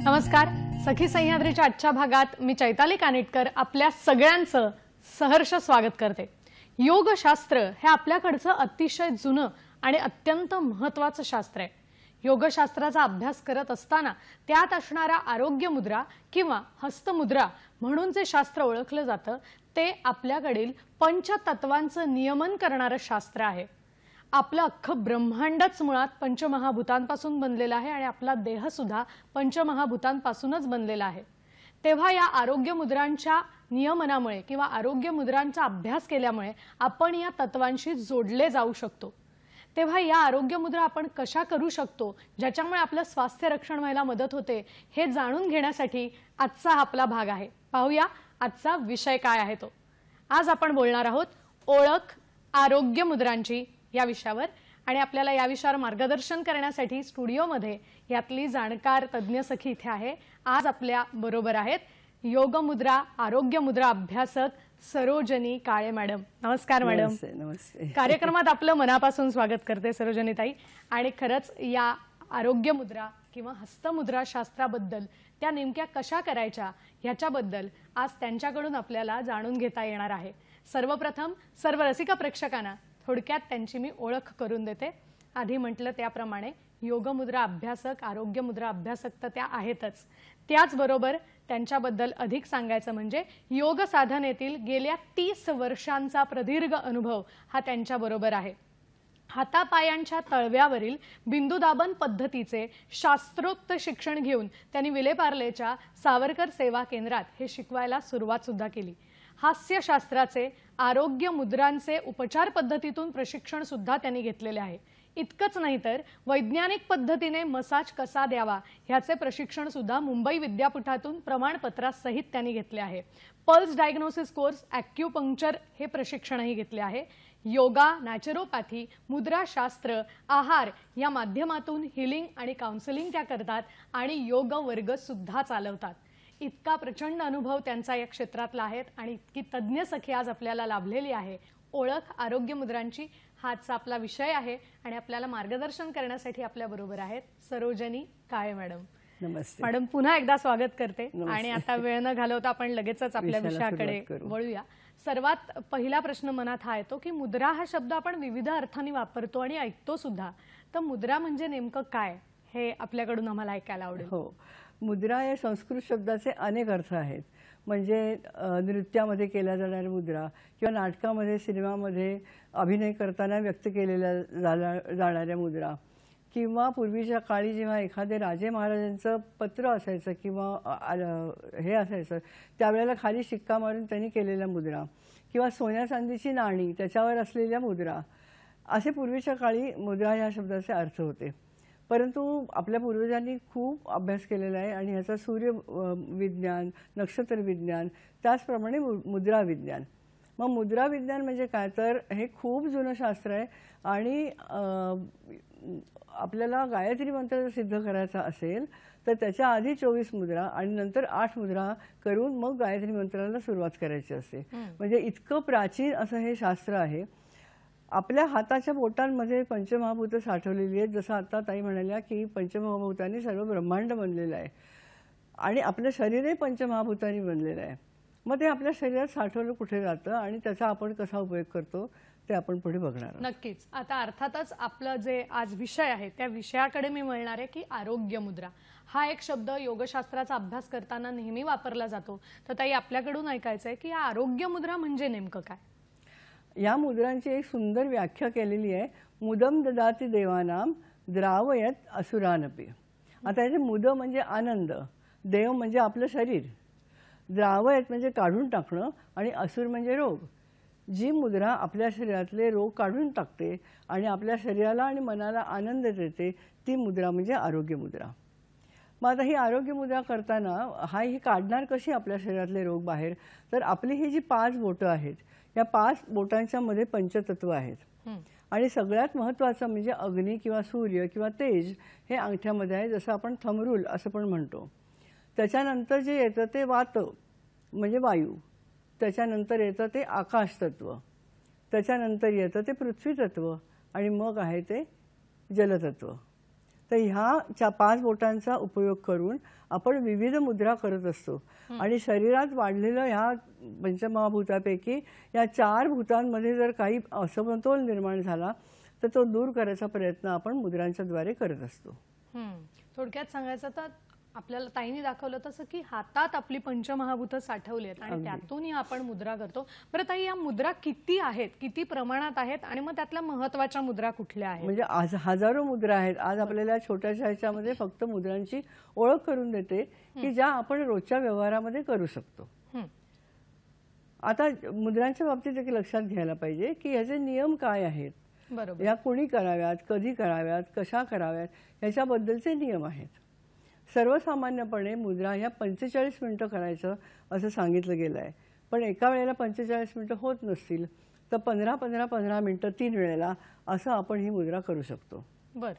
नमस्कार. सखी सह्याद्रीच्या आजच्या भागात मी चैताली कानिटकर आपल्या सगळ्यांचं सहर्ष स्वागत करते. योगशास्त्र हे आपल्याकडचं अतिशय जुनं आणि अत्यंत महत्त्वाचं शास्त्र आहे. योगशास्त्राचा अभ्यास करत असताना त्यात असणारा आरोग्य मुद्रा किंवा हस्तमुद्रा म्हणून जे शास्त्र ओळखलं जातं ते आपल्याकडील पंचतत्वांचं नियमन करणारं शास्त्र आहे. आपलं अख्खं ब्रह्मांडच मुळात पंचमहाभूतांपासून बनलेलं आहे आणि आपला देह सुद्धा पंचमहाभूतांपासूनच बनलेला आहे. तेव्हा या आरोग्य मुद्रांच्या नियमनामुळे किंवा आरोग्य मुद्रांचा अभ्यास केल्यामुळे आपण या तत्वांशी जोडले जाऊ शकतो. तेव्हा या आरोग्य मुद्रा आपण कशा करू शकतो ज्याच्यामुळे आपलं स्वास्थ्य रक्षण व्हायला मदत होते हे जाणून घेण्यासाठी आजचा आपला भाग आहे. पाहूया आजचा विषय काय आहे तो. आज आपण बोलणार आहोत ओळख आरोग्य मुद्रांची या विषयावर आणि आपल्याला या विषयावर मार्गदर्शन करण्यासाठी स्टुडिओमध्ये यातली जाणकार तज्ञ सखी इथे आहे. आज आपल्या बरोबर आहेत योग मुद्रा आरोग्य मुद्रा अभ्यासक सरोजनी काळे मॅडम. नमस्कार मॅडम. नमस्ते. कार्यक्रमात आपलं मनापासून स्वागत करते सरोजनी ताई. आणि खरंच या आरोग्य मुद्रा किंवा हस्तमुद्रा शास्त्राबद्दल त्या नेमक्या कशा करायच्या ह्याच्याबद्दल आज त्यांच्याकडून आपल्याला जाणून घेता येणार आहे. सर्वप्रथम सर्व रसिक प्रेक्षकांना थोडक्यात त्यांची मी ओळख करून देते. आधी म्हटलं त्याप्रमाणे योगमुद्रा अभ्यासक आरोग्य मुद्रा अभ्यासक तर त्या आहेतच. त्याचबरोबर त्यांच्याबद्दल अधिक सांगायचं म्हणजे योग साधनेतील गेल्या 30 वर्षांचा प्रदीर्घ अनुभव हा त्यांच्याबरोबर आहे. हातापायांच्या तळव्यावरील बिंदुदाबन पद्धतीचे शास्त्रोक्त शिक्षण घेऊन त्यांनी विलेपार्लेच्या सावरकर सेवा केंद्रात हे शिकवायला सुरुवात सुद्धा केली. हास्यशास्त्राचे आरोग्य मुद्रांचे उपचार पद्धतीतून प्रशिक्षण सुद्धा त्यांनी घेतलेले आहे. इतकंच नाही तर वैज्ञानिक पद्धतीने मसाज कसा द्यावा ह्याचे प्रशिक्षण सुद्धा मुंबई विद्यापीठातून प्रमाणपत्रासहित त्यांनी घेतले आहे. पल्स डायग्नोसिस कोर्स ॲक्युपंक्चर हे प्रशिक्षणही घेतले आहे. योगा नॅचरोपॅथी मुद्राशास्त्र आहार या माध्यमातून हिलिंग आणि काउन्सिलिंग त्या करतात आणि योग वर्ग सुद्धा चालवतात. इतका प्रचंड अनुभव त्यांचा या क्षेत्रातला आहे आणि इतकी तज्ञ सखी आज आपल्याला लाभलेली आहे. ओळख आरोग्य मुद्रांची हाच आपला विषय आहे आणि आपल्याला मार्गदर्शन करण्यासाठी आपल्या बरोबर आहेत सरोजनी काळे मॅडम. नमस्ते मॅडम. पुन्हा एकदा स्वागत करते आणि आता वेळ न घालवता आपण लगेचच आपल्या विषयाकडे वळूया. सर्वात पहिला प्रश्न मनात हा येतो की मुद्रा हा शब्द आपण विविध अर्थांनी वापरतो आणि ऐकतो सुद्धा. तर मुद्रा म्हणजे नेमकं काय हे आपल्याकडून आम्हाला ऐकायला आवडेल. हो, मुद्रा या संस्कृत शब्दाचे अनेक अर्थ आहेत. म्हणजे नृत्यामध्ये केल्या जाणाऱ्या मुद्रा किंवा नाटकामध्ये सिनेमामध्ये अभिनय करताना व्यक्त केलेल्या जाणाऱ्या मुद्रा किंवा पूर्वीच्या काळी जेव्हा एखादे राजे महाराजांचं पत्र असायचं किंवा हे असायचं त्यावेळेला खाली शिक्का मारून त्यांनी केलेल्या मुद्रा किंवा सोन्या चांदीची नाणी त्याच्यावर असलेल्या मुद्रा असे पूर्वीच्या काळी मुद्रा या शब्दाचे अर्थ होते. परंतु आपल्या पूर्वजांनी खूप अभ्यास केलेला आहे आणि ह्याचा सूर्य विज्ञान नक्षत्र विज्ञान त्याचप्रमाणे मुद्रा विज्ञान. मग मुद्रा विज्ञान म्हणजे काय तर हे खूप जुनं शास्त्र आहे आणि आपल्याला गायत्री मंत्र जर सिद्ध करायचा असेल तर त्याच्या आधी 24 मुद्रा आणि नंतर 8 मुद्रा करून मग गायत्री मंत्राला सुरुवात करायची असते. म्हणजे इतकं प्राचीन असं हे शास्त्र आहे. आपल्या हाताच्या बोटांमध्ये पंचमहाभूत साठवलेली आहेत. जसं आता ताई म्हणाल्या की पंचमहाभूतांनी सर्व ब्रह्मांड बनलेलं आहे आणि आपलं शरीरही पंचमहाभूतांनी बनलेलं आहे. मग ते आपल्या शरीरात साठवलं कुठे जातं आणि त्याचा आपण कसा उपयोग करतो ते आपण पुढे बघणार आहोत. नक्कीच. आता अर्थातच आपलं जे आज विषय आहे त्या विषयाकडे मी म्हणणार आहे की आरोग्य मुद्रा हा एक शब्द योगशास्त्राचा अभ्यास करताना नेहमी वापरला जातो. तर ताई आपल्याकडून ऐकायचं आहे की या आरोग्य मुद्रा म्हणजे नेमकं काय. या मुद्रांची एक सुंदर व्याख्या केलेली आहे. मुदम ददाति देवानाम द्रावयत असुरानपि. आता याचे मुद म्हणजे आनंद, देव म्हणजे आपलं शरीर, द्रावयत म्हणजे काढून टाकणं आणि असुर म्हणजे रोग. जी मुद्रा आपल्या शरीरातले रोग काढून टाकते आणि आपल्या शरीराला आणि मनाला आनंद देते ती मुद्रा म्हणजे आरोग्य मुद्रा. मग आता ही आरोग्य मुद्रा करताना ही काढणार कशी आपल्या शरीरातले रोग बाहेर. तर आपली ही जी 5 बोटं आहेत या 5 बोटांच्या मध्ये पंचतत्व आहेत आणि सगळ्यात महत्त्वाचं म्हणजे अग्नी किंवा सूर्य किंवा तेज हे अंगठ्यामध्ये आहे. जसं आपण थंबरूल असं पण म्हणतो. त्याच्यानंतर जे येतं ते वात म्हणजे वायू, त्याच्यानंतर येतं ते आकाश तत्व, त्याच्यानंतर येतं ते पृथ्वी तत्व आणि मग आहे ते जलतत्व. तर ह्या 5 बोटांचा उपयोग करून आपण विविध मुद्रा करत असतो आणि शरीरात वाढलेलं ह्या पंचमहाभूतापैकी या 4 भूतांमध्ये जर काही असमतोल निर्माण झाला तर तो दूर करायचा प्रयत्न आपण मुद्रांच्या द्वारे करत असतो. थोडक्यात सांगायचं तर आपल्याला ताईंनी दाखवलं तसं की हातात आपली पंचमहाभूतं साठवली आहेत आणि त्यातूनही आपण मुद्रा करतो. बरं ताई, या मुद्रा किती आहेत, किती प्रमाणात आहेत आणि मग त्यातल्या महत्त्वाच्या मुद्रा कुठल्या आहेत? म्हणजे आज हजारो मुद्रा आहेत. आज आपल्याला छोट्याशा ह्याच्यामध्ये फक्त मुद्रांची ओळख करून देते की ज्या आपण रोजच्या व्यवहारामध्ये करू शकतो. आता मुद्रांच्या बाबतीत एक लक्षात घ्यायला पाहिजे की ह्याचे नियम काय आहेत, बरोबर, या कोणी कराव्यात, कधी कराव्यात, कशा कराव्यात ह्याच्याबद्दलचे नियम आहेत. सर्वसामान्यपणे मुद्रा ह्या 45 मिनिटं करायचं असं सांगितलं गेलं आहे. पण एका वेळेला 45 मिनिटं होत नसतील तर 15-15-15 मिनिटं 3 वेळेला असं आपण ही मुद्रा करू शकतो. बरं.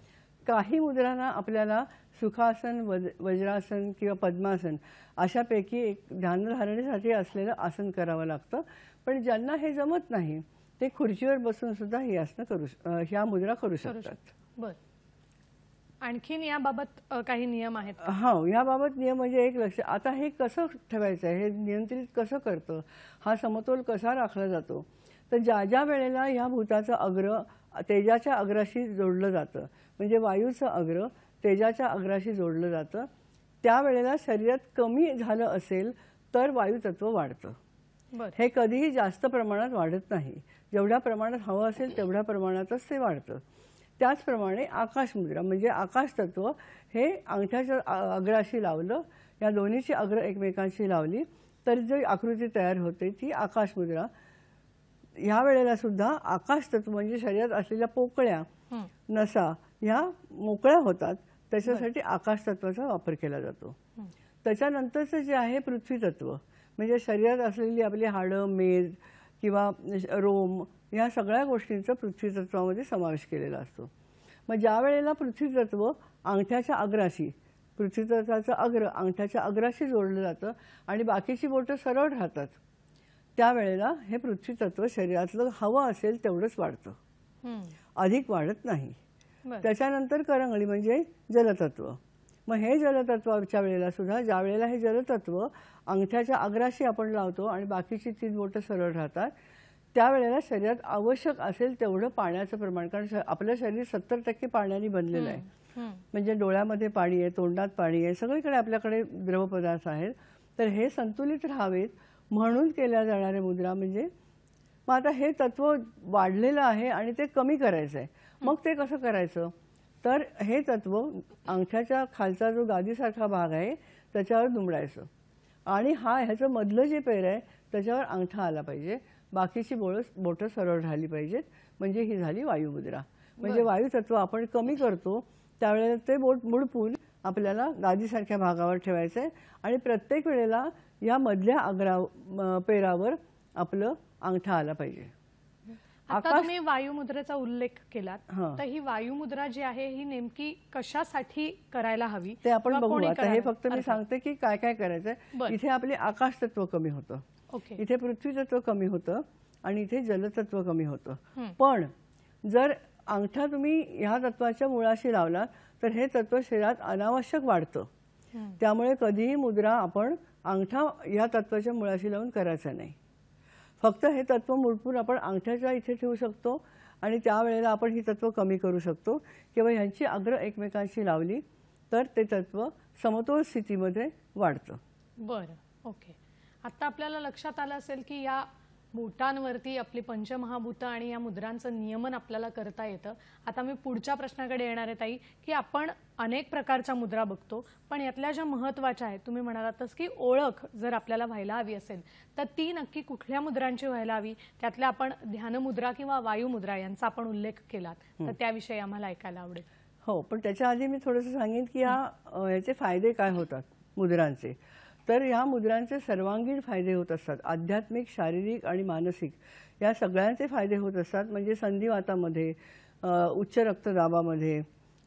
काही मुद्रांना आपल्याला सुखासन, वज्रासन किंवा पद्मासन अशापैकी एक ध्यानधारणेसाठी असलेलं आसन करावं लागतं. पण ज्यांना हे जमत नाही ते खुर्चीवर बसून सुद्धा ही आसनं ह्या मुद्रा करू शकतात. बरं. आणखीन याबाबत काही नियम आहेत? हो, याबाबत नियम म्हणजे एक लक्ष, आता हे कसं ठेवायचं आहे, हे नियंत्रित कसं करतं, हा समतोल कसा राखला जातो. तर ज्या ज्या वेळेला ह्या भूताचं अग्र तेजाच्या अग्राशी जोडलं जातं, म्हणजे वायूचं अग्र तेजाच्या अग्राशी जोडलं जातं, त्यावेळेला शरीरात कमी झालं असेल तर वायुतत्व वाढतं. हे कधीही जास्त प्रमाणात वाढत नाही. जेवढ्या प्रमाणात हवं असेल तेवढ्या प्रमाणातच ते वाढतं. त्याचप्रमाणे आकाश मुद्रा म्हणजे आकाश तत्व हे अंगठ्याच्या अग्राशी लावलं, या दोन्हीची अग्र एकमेकांशी लावली तर जी आकृती तयार होते ती आकाश मुद्रा. ह्या वेळेला सुद्धा आकाश तत्व म्हणजे शरीरात असलेल्या पोकळ्या, नसा ह्या मोकळ्या होतात, त्याच्यासाठी आकाश तत्वाचा वापर केला जातो. त्याच्यानंतरचं जे आहे पृथ्वी तत्व म्हणजे शरीरात असलेली आपली हाडं, मेद किंवा रोम या सगळ्या गोष्टींचा पृथ्वी तत्वामध्ये समावेश केलेला असतो. मग ज्या वेळेला पृथ्वी तत्व अंगठ्याच्या अग्राशी, पृथ्वी तत्वाचं अग्र अंगठ्याच्या अग्राशी जोडलं जातं आणि बाकीची बोटं सरळ राहतात, त्यावेळेला हे पृथ्वी तत्व शरीरातलं हवं असेल तेवढंच वाढतं, अधिक वाढत नाही. त्याच्यानंतर करंगळी म्हणजे जलतत्व. मग हे जलतत्वाच्या वेळेला सुद्धा ज्या वेळेला हे जलतत्व अंगठ्याच्या अग्राशी आपण लावतो आणि बाकीची 3 बोटं सरळ राहतात, त्यावेळेला शरीरात आवश्यक असेल तेवढं पाण्याचं प्रमाण, कारण आपलं शरीर 70% पाण्याने बनलेलं आहे. म्हणजे डोळ्यामध्ये पाणी आहे, तोंडात पाणी आहे, सगळीकडे आपल्याकडे द्रवपदार्थ आहेत. तर हे संतुलित राहावेत म्हणून केल्या जाणाऱ्या मुद्रा म्हणजे. मग आता हे तत्व वाढलेलं आहे आणि ते कमी करायचं आहे. मग ते कसं करायचं, तर हे तत्व अंगठ्याच्या खालचा जो गादीसारखा भाग आहे त्याच्यावर दुमडायचं आणि ह्याचं मधलं जे पेर आहे त्याच्यावर अंगठा आला पाहिजे, बाकीची बोटं सरळ राहिली पाहिजेत. म्हणजे ही झाली वायुमुद्रा. म्हणजे वायुतत्व आपण कमी करतो त्यावेळेला ते बोट मुडपून आपल्याला गादीसारख्या भागावर ठेवायचं आहे आणि प्रत्येक वेळेला या मधल्या पेरावर आपलं अंगठा आला पाहिजे. आता तुम्ही वायुमुद्रेचा उल्लेख केलात, तर ही वायुमुद्रा जी आहे ही नेमकी कशासाठी करायला हवी ते आपण बघू. आता हे फक्त मी सांगते की काय काय करायचंय. इथे आपले आकाश तत्व कमी होतं, इथे पृथ्वी तत्व कमी होतं आणि इथे जलतत्व कमी होतं. पण जर अंगठा तुम्ही ह्या तत्वाच्या मुळाशी लावला तर हे तत्व शरीरात अनावश्यक वाढतं. त्यामुळे कधीही मुद्रा आपण अंगठा ह्या तत्वाच्या मुळाशी लावून करायचा नाही. फक्त हे तत्व मुडपून आपण अंगठ्याच्या इथे ठेवू शकतो आणि त्यावेळेला आपण ही तत्व कमी करू शकतो किंवा ह्यांची अग्र एकमेकांशी लावली तर ते तत्व समतोल स्थितीमध्ये वाढतं. बरं, ओके. आता आपल्याला लक्षात आलं असेल की या बोटांवरती आपली पंचमहाभूतं आणि या मुद्रांचं नियमन आपल्याला करता येतं. आता मी पुढच्या प्रश्नाकडे येणार आहे ताई, की आपण अनेक प्रकारच्या मुद्रा बघतो, पण यातल्या ज्या महत्त्वाच्या आहेत तुम्ही म्हणालातच की ओळख जर आपल्याला व्हायला हवी असेल तर ती नक्की कुठल्या मुद्रांची व्हायला हवी, त्यातल्या आपण ध्यानमुद्रा किंवा वायुमुद्रा यांचा आपण उल्लेख केलात, तर त्याविषयी आम्हाला ऐकायला आवडेल. हो, पण त्याच्या आधी मी थोडंसं सांगेन की याचे फायदे काय होतात मुद्रांचे. तर ह्या मुद्रांचे सर्वांगीण फायदे होत असतात. आध्यात्मिक, शारीरिक आणि मानसिक या सगळ्यांचे फायदे होत असतात. म्हणजे संधिवातामध्ये, उच्च रक्तदाबामध्ये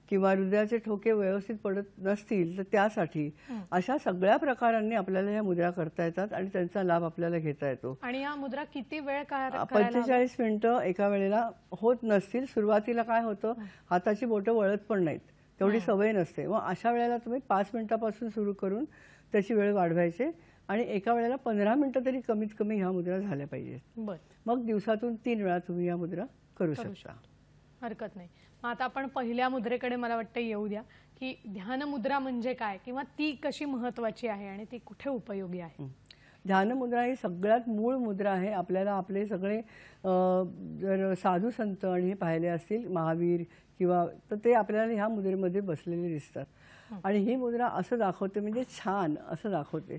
किंवा हृदयाचे ठोके व्यवस्थित पडत नसतील तर त्यासाठी अशा सगळ्या प्रकारांनी आपल्याला या मुद्रा करता येतात आणि त्यांचा लाभ आपल्याला घेता येतो. आणि या मुद्रा किती वेळ 45 मिनिटं एका वेळेला होत नसतील. सुरुवातीला काय होतं, हाताची बोटं वळत पण नाहीत, तेवढी सवय नसते. मग अशा वेळेला तुम्ही 5 मिनिटापासून सुरू करून त्याची वेळ वाढवायची आणि एका वेळेला 15 मिनिटं तरी कमीत कमी ह्या मुद्रा झाल्या पाहिजेत. बरं. मग दिवसातून 3 वेळा तुम्ही या मुद्रा करू शकता. हरकत नाही. मग आता आपण पहिल्या मुद्रेकडे मला वाटतं येऊ द्या, की ध्यान मुद्रा म्हणजे काय किंवा ती कशी महत्वाची आहे आणि ती कुठे उपयोगी आहे? ध्यान मुद्रा ही सगळ्यात मूळ मुद्रा आहे. आपल्याला आपले सगळे जर साधू संत आणि हे पाहिले असतील महावीर किंवा तर ते आपल्याला ह्या मुद्रेमध्ये बसलेले दिसतात. आणि ही मुद्रा असं दाखवते म्हणजे छान असं दाखवते.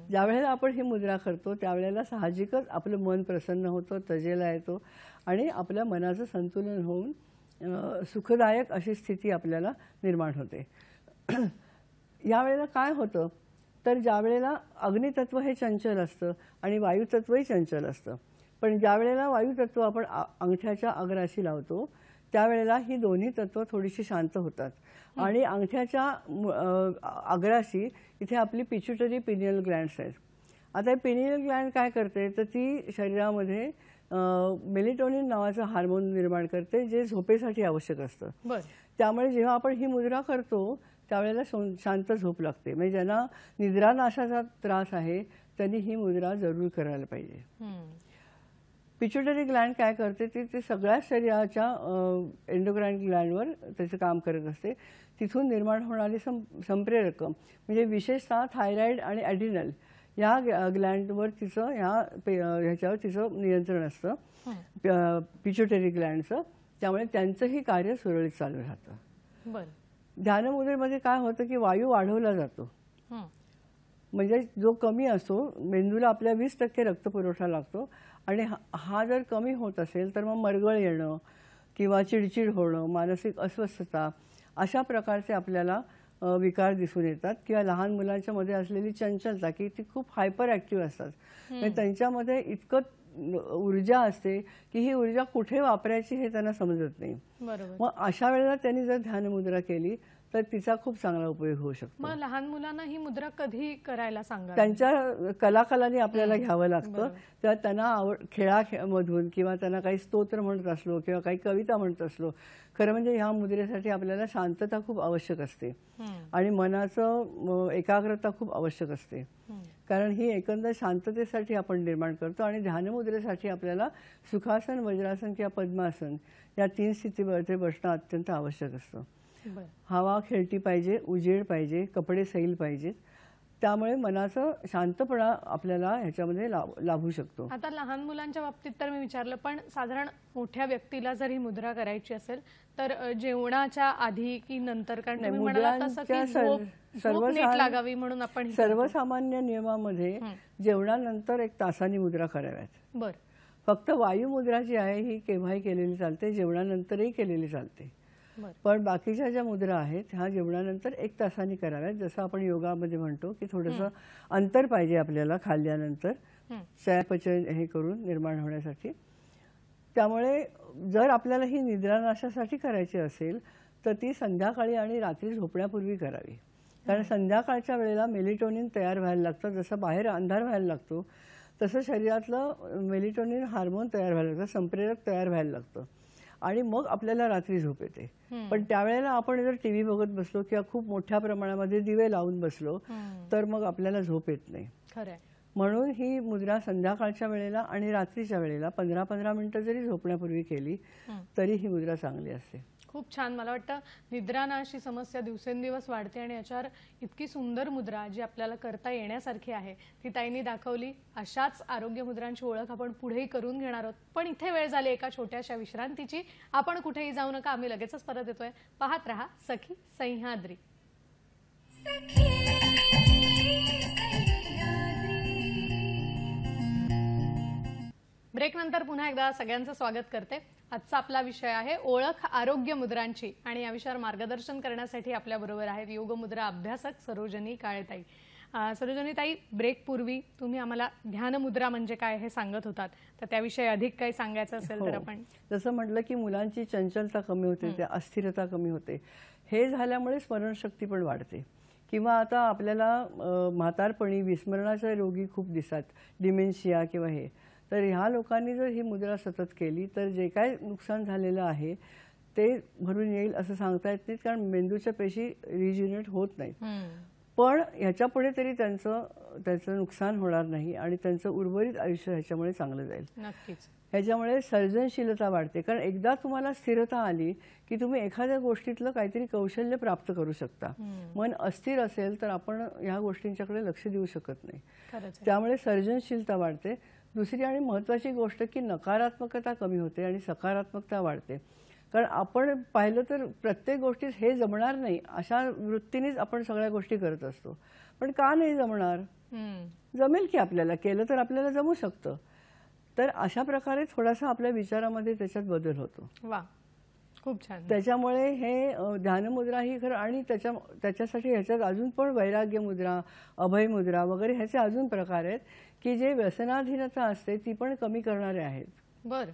ज्यावेळेला आपण ही मुद्रा करतो त्यावेळेला साहजिकच आपलं मन प्रसन्न होतं, तजेला येतो आणि आपल्या मनाचं संतुलन होऊन सुखदायक अशी स्थिती आपल्याला निर्माण होते. यावेळेला काय होतं तर ज्यावेळेला अग्नितत्व हे चंचल असतं आणि वायुतत्वही चंचल असतं. पण ज्यावेळेला वायुतत्व आपण अंगठ्याच्या अग्राशी लावतो त्यावेळेला ही दोन्ही तत्व थोडीशी शांत होतात आणि अंगठ्याच्या अग्राशी इथे आपली पिच्युटरी पिनियल ग्लँड्स आहेत. आता हे पिनियल ग्लँड काय करते तर ती शरीरामध्ये मेलेटोनिन नावाचं हार्मोन निर्माण करते जे झोपेसाठी आवश्यक असतं. त्यामुळे जेव्हा आपण ही मुद्रा करतो त्यावेळेला शांत झोप लागते. म्हणजे ज्यांना निद्रानाशाचा त्रास आहे त्यांनी ही मुद्रा जरूर करायला पाहिजे. पिच्युटरी ग्लँड काय करते ते सगळ्या शरीराच्या एंडोक्राइन ग्लँडवर त्याचं काम करत असते. तिथून निर्माण होणारी संप्रेरक म्हणजे विशेषतः थायरॉइड आणि ॲड्रिनल या ग्लँडवर तिचं ह्याच्यावर तिचं नियंत्रण असतं पिच्युटरी ग्लँडचं. त्यामुळे त्यांचंही कार्य सुरळीत चालू राहतं. ध्यानमुद्रेमध्ये काय होतं की वायू वाढवला जातो. म्हणजे जो कमी असतो मेंदूला आपल्या 20% रक्तपुरवठा लागतो आणि हा जर कमी होत असेल तर मग मरगळ येणं किंवा चिडचिड होणं, मानसिक अस्वस्थता अशा प्रकारचे आपल्याला विकार दिसून येतात. किंवा लहान मुलांच्या मध्ये असलेली चंचलता की ती खूप हायपर ॲक्टिव्ह असतात. म्हणजे त्यांच्यामध्ये इतकं ऊर्जा असते की ही ऊर्जा कुठे वापरायची हे त्यांना समजत नाही. मग अशा वेळेला त्यांनी जर ध्यानमुद्रा केली तर तिचा खूप चांगला उपयोग होऊ शकतो. मग लहान मुलांना ही मुद्रा कधी करायला सांगा? त्यांच्या कलाकलांनी आपल्याला घ्यावं लागतं. तर त्यांना खेळामधून किंवा त्यांना काही स्तोत्र म्हणत असलो किंवा काही कविता म्हणत असलो, खरं म्हणजे ह्या मुद्रेसाठी आपल्याला शांतता खूप आवश्यक असते आणि मनाचं एकाग्रता खूप आवश्यक असते. कारण ही एकंदर शांततेसाठी आपण निर्माण करतो आणि ध्यानमुद्रेसाठी आपल्याला सुखासन, वज्रासन किंवा पद्मासन या 3 स्थितीमध्ये बसणं अत्यंत आवश्यक असतं. हवा खेळती पाहिजे, उजेड पाहिजे, कपडे सैल पाहिजेत. त्यामुळे मनाचं शांतपणा आपल्याला ह्याच्यामध्ये लाभू शकतो. आता लहान मुलांच्या बाबतीत तर मी विचारलं, पण साधारण मोठ्या व्यक्तीला जर ही मुद्रा करायची असेल तर जेवणाच्या आधी की नंतर? कारण तुम्ही म्हणालात तसं की झोप नीट लागावी म्हणून आपण सर्वसामान्य नियमामध्ये जेवणानंतर 1 तासांनी मुद्रा कराव्यात. फक्त वायू मुद्रा जी आहे ही केव्हाही केलेली चालते, जेवणानंतरही केलेली चालते. पण बाकीच्या ज्या मुद्रा आहेत ह्या जेवणानंतर 1 तासांनी कराव्यात. जसं आपण योगामध्ये म्हणतो की थोडंसं अंतर पाहिजे आपल्याला खाल्ल्यानंतर चयापचय हे करून निर्माण होण्यासाठी. त्यामुळे जर आपल्याला ही निद्रानाशासाठी करायची असेल तर ती संध्याकाळी आणि रात्री झोपण्यापूर्वी करावी. कारण संध्याकाळच्या वेळेला मेलेटोनिन तयार व्हायला लागतं. जसं बाहेर अंधार व्हायला लागतो तसं शरीरातलं मेलेटोनिन हार्मोन तयार व्हायला लागतं, संप्रेरक तयार व्हायला लागतं आणि मग आपल्याला रात्री झोप येते. पण त्यावेळेला आपण जर टीव्ही बघत बसलो किंवा खूप मोठ्या प्रमाणामध्ये दिवे लावून बसलो तर मग आपल्याला झोप येत नाही. म्हणून ही मुद्रा संध्याकाळच्या वेळेला आणि रात्रीच्या वेळेला 15-15 मिनिटं जरी झोपण्यापूर्वी केली तरी ही मुद्रा चांगली असते. खूप छान. मला वाटतं निद्रानाशी समस्या दिवसेंदिवस वाढते आणि याच्यावर इतकी सुंदर मुद्रा जी आपल्याला करता येण्यासारखी आहे ती ताईंनी दाखवली. अशाच आरोग्य मुद्रांची ओळख आपण पुढेही करून घेणार आहोत. पण इथे वेळ झाली एका छोट्याशा विश्रांतीची. आपण कुठेही जाऊ नका, आम्ही लगेचच परत येतोय. पाहत रहा सखी सह्याद्री. ब्रेक नंतर पुन्हा एकदा सगळ्यांचं स्वागत करते. आजचा आपला विषय आहे ओळख आरोग्य मुद्रांची आणि या विषयावर मार्गदर्शन करण्यासाठी आपल्या बरोबर आहेत योग मुद्रा अभ्यासक सरोजनी काळेताई. सरोजनी ताई, ब्रेक पूर्वी तुम्ही आम्हाला ध्यान मुद्रा म्हणजे काय हे सांगत होतात, तर त्याविषयी अधिक काही सांगायचं असेल तर आपण? जसं म्हटलं की मुलांची चंचलता कमी होते, त्या अस्थिरता कमी होते. हे झाल्यामुळे स्मरणशक्ती पण वाढते. किंवा आता आपल्याला म्हातारपणी विस्मरणाचे रोगी खूप दिसतात, डिमेन्शिया किंवा हे. तर ह्या लोकांनी जर ही मुद्रा सतत केली तर जे काय नुकसान झालेलं आहे ते भरून येईल असं सांगता येत नाही, कारण मेंदूच्या पेशी रिज्युनेट होत नाहीत. हम्म. पण ह्याच्या पुढे तरी त्याचं नुकसान होणार नाही आणि त्यांचं उर्वरित आयुष्य ह्याच्यामुळे चांगलं जाईल. नक्कीच. ह्याच्यामुळे सर्जनशीलता वाढते, कारण एकदा तुम्हाला स्थिरता आली की तुम्ही एखाद्या गोष्टीतलं काहीतरी कौशल्य प्राप्त करू शकता. मन अस्थिर असेल तर आपण ह्या गोष्टींच्याकडे लक्ष देऊ शकत नाही. खरंच आहे. त्यामुळे सर्जनशीलता वाढते. दुसरी आणि महत्त्वाची गोष्ट की नकारात्मकता कमी होते आणि सकारात्मकता वाढते. कारण आपण पाहिलं तर प्रत्येक गोष्टीत हे जमणार नाही अशा वृत्तीनेच आपण सगळ्या गोष्टी करत असतो. पण का नाही जमणार? जमेल की, आपल्याला केलं तर आपल्याला जमू शकतं. तर अशा प्रकारे थोडासा आपल्या विचारामध्ये त्याच्यात बदल होतो. वा, खूप छान. त्याच्यामुळे हे ध्यानमुद्रा ही खरं, आणि त्याच्यासाठी ह्याच्यात अजून पण वैराग्य मुद्रा, अभय मुद्रा वगैरे ह्याचे अजून प्रकार आहेत की जे व्यसनाधीनता असते ती पण कमी करणारे आहेत. बर,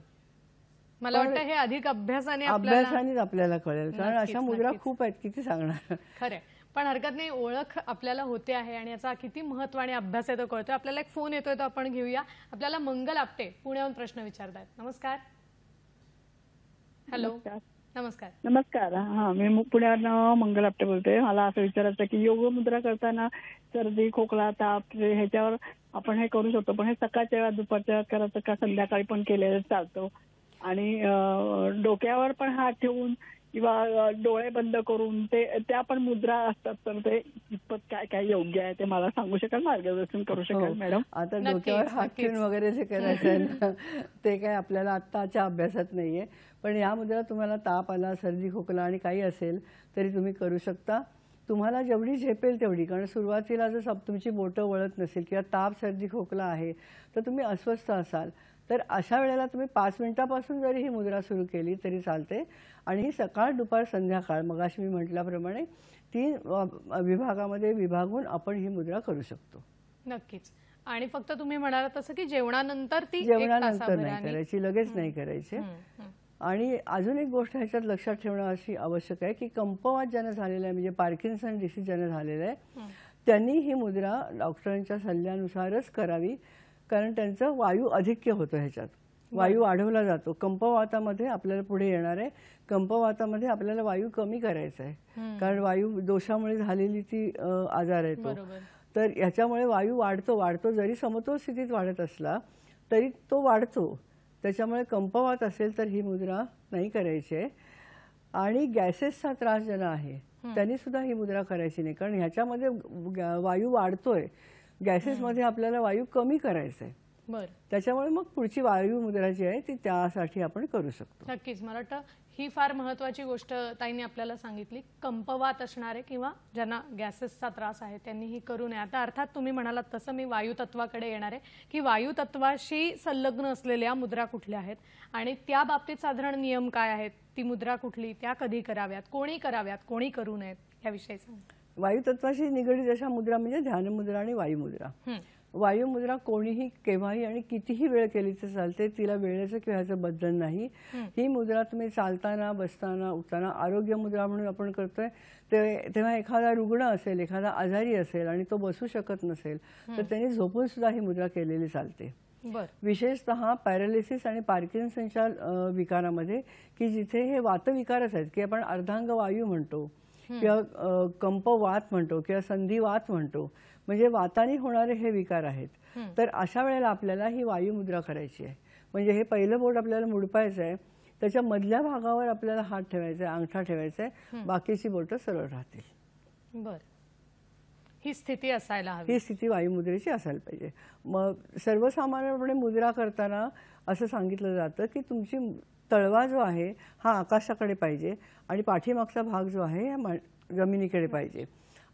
मला वाटतं हे अधिक अभ्यासानेच आपल्याला कळेल, कारण अशा मुद्रा खूप आहेत, किती सांगणार. खरंय. पण हरकत नाही, ओळख आपल्याला होते आहे आणि याचा किती महत्व आणि अभ्यास आहे तो कळतोय. आपल्याला एक फोन येतोय, तो आपण घेऊया. आपल्याला मंगल आपटे पुण्याहून प्रश्न विचारतायत. नमस्कार. हॅलो. नमस्कार. नमस्कार. हा, मी पुण्यावरनं मंगल आपटे बोलते. मला असं विचारायचं की योग मुद्रा करताना सर्दी, खोकला, ताप ह्याच्यावर आपण हे करू शकतो, पण हे सकाळच्या वेळा, दुपारच्या करायचं का संध्याकाळी पण केलेलं चालतं? आणि डोक्यावर पण हात ठेवून किंवा डोळे बंद करून त्या पण मुद्रा असतात, तर ते कितपत काय काय योग्य आहे ते मला सांगू शकाल, मार्गदर्शन करू शकाल मॅडम? आता डोक्यावर हात ठेवून वगैरे जे करायचं आहे ना, ते काय आपल्याला आत्ताच्या अभ्यासात नाहीये. पण या मुद्रा तुम्हाला ताप आला, सर्दी, खोकला आणि काही असेल तरी तुम्ही करू शकता. तुम्हाला जेवढी झेपेल तेवढी, कारण सुरुवातीला जर तुमची बोटं वळत नसेल किंवा ताप, सर्दी, खोकला आहे तर तुम्ही अस्वस्थ असाल, तर अशा वेळेला तुम्ही 5 मिनिटापासून जरी ही मुद्रा सुरू केली तरी चालते. आणि ही सकाळ, दुपार, संध्याकाळ मगाशी मी म्हटल्याप्रमाणे 3 विभागामध्ये विभागून आपण ही मुद्रा करू शकतो. नक्कीच. आणि फक्त तुम्ही म्हणाला तसं की जेवणानंतर ती जेवणानंतर नाही करायची, लगेच नाही करायची. आणि अजून एक गोष्ट ह्याच्यात लक्षात ठेवणं अशी आवश्यक आहे की कंपवात ज्यांना झालेला आहे, म्हणजे पार्किन्सन डिसीज ज्यांना झालेला आहे, त्यांनी ही मुद्रा डॉक्टरांच्या सल्ल्यानुसारच करावी, कारण त्यांचं वायू अधिक्य होतं. ह्याच्यात वायू वाढवला जातो. कंपवातामध्ये आपल्याला पुढे येणार आहे. कंपवातामध्ये आपल्याला वायू कमी करायचा आहे, कारण वायू दोषामुळे झालेली ती आजार आहे तो. तर ह्याच्यामुळे वायू वाढतो जरी समतोल स्थितीत वाढत असला तरी तो वाढतो. त्याच्यामुळे कंपवात असेल तर ही मुद्रा नाही करायची आहे. आणि गॅसेसचा त्रास ज्यांना आहे त्यांनी सुद्धा ही मुद्रा करायची नाही, कारण ह्याच्यामध्ये वायू वाढतोय, गॅसेसमध्ये आपल्याला वायू कमी करायचा आहे. त्याच्यामुळे मग पुढची वायू मुद्रा जी आहे ती त्यासाठी आपण करू शकतो. नक्कीच. मला वाटतं ही फार महत्त्वाची गोष्ट ताईंनी आपल्याला सांगितली. कंपवात असणारे किंवा ज्यांना गॅसेसचा त्रास आहे त्यांनी ही करू नये. आता अर्थात तुम्ही म्हणालात तसं मी वायू तत्वाकडे येणार आहे की वायू तत्वाशी संलग्न असलेल्या मुद्रा कुठल्या आहेत आणि त्या बाबतीत साधारण नियम काय आहेत, ती मुद्रा कुठली, त्या कधी कराव्यात, कोणी करू नयेत याविषयी सांगा. वायुतत्वाशी निगडीत अशा मुद्रा म्हणजे ध्यानमुद्रा आणि वायुमुद्रा. वायुमुद्रा कोणीही केव्हाही आणि कितीही वेळ केली तर चालते, तिला वेळेचं किंवा ह्याचं बंधन नाही. ही मुद्रा तुम्ही चालताना, बसताना, उठताना, आरोग्य मुद्रा म्हणून आपण करतोय तेव्हा एखादा रुग्ण असेल, एखादा आजारी असेल आणि तो बसू शकत नसेल तर त्यांनी झोपून सुद्धा ही मुद्रा केलेली चालते. विशेषतः पॅरालिसिस आणि पार्किन्सनच्या विकारामध्ये की जिथे हे वातविकारच आहेत की आपण अर्धांग वायू म्हणतो किंवा कंपवात म्हणतो किंवा संधिवात म्हणतो, म्हणजे वाताने होणारे हे विकार आहेत. तर अशा वेळेला आपल्याला ही वायुमुद्रा करायची आहे. म्हणजे हे पहिलं बोट आपल्याला मुडपायचं आहे, त्याच्या मधल्या भागावर आपल्याला हात ठेवायचा आहे, अंगठा ठेवायचा आहे, बाकीची बोटं सरळ राहतील. ही स्थिती असायला हवी. ही स्थिती वायुमुद्रेची असायला पाहिजे. मग सर्वसामान्यपणे मुद्रा करताना असं सांगितलं जातं की तुमची तळवा जो आहे हा आकाशाकडे पाहिजे आणि पाठीमागचा भाग जो आहे हा जमिनीकडे पाहिजे.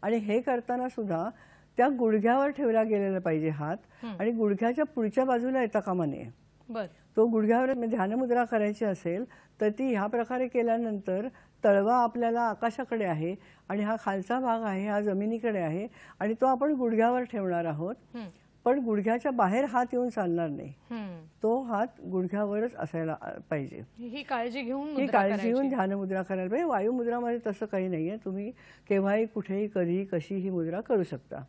आणि हे करताना सुद्धा त्या गुडघ्यावर ठेवला गेलेला पाहिजे हात, आणि गुडघ्याच्या पुढच्या बाजूला येता कामा नये. तो गुडघ्यावर ध्यानमुद्रा करायची असेल तर ती ह्या प्रकारे केल्यानंतर तळवा आपल्याला आकाशाकडे आहे आणि हा खालचा भाग आहे हा जमिनीकडे आहे आणि तो आपण गुडघ्यावर ठेवणार आहोत. पण गुडघ्याच्या बाहेर हात येऊन चालणार नाही, तो हात गुडघ्यावरच असायला पाहिजे. ही काळजी घेऊन ध्यानमुद्रा करायला पाहिजे. वायुमुद्रामध्ये तसं काही नाहीये, तुम्ही केव्हाही, कुठेही, कधी, कशी ही मुद्रा करू शकता.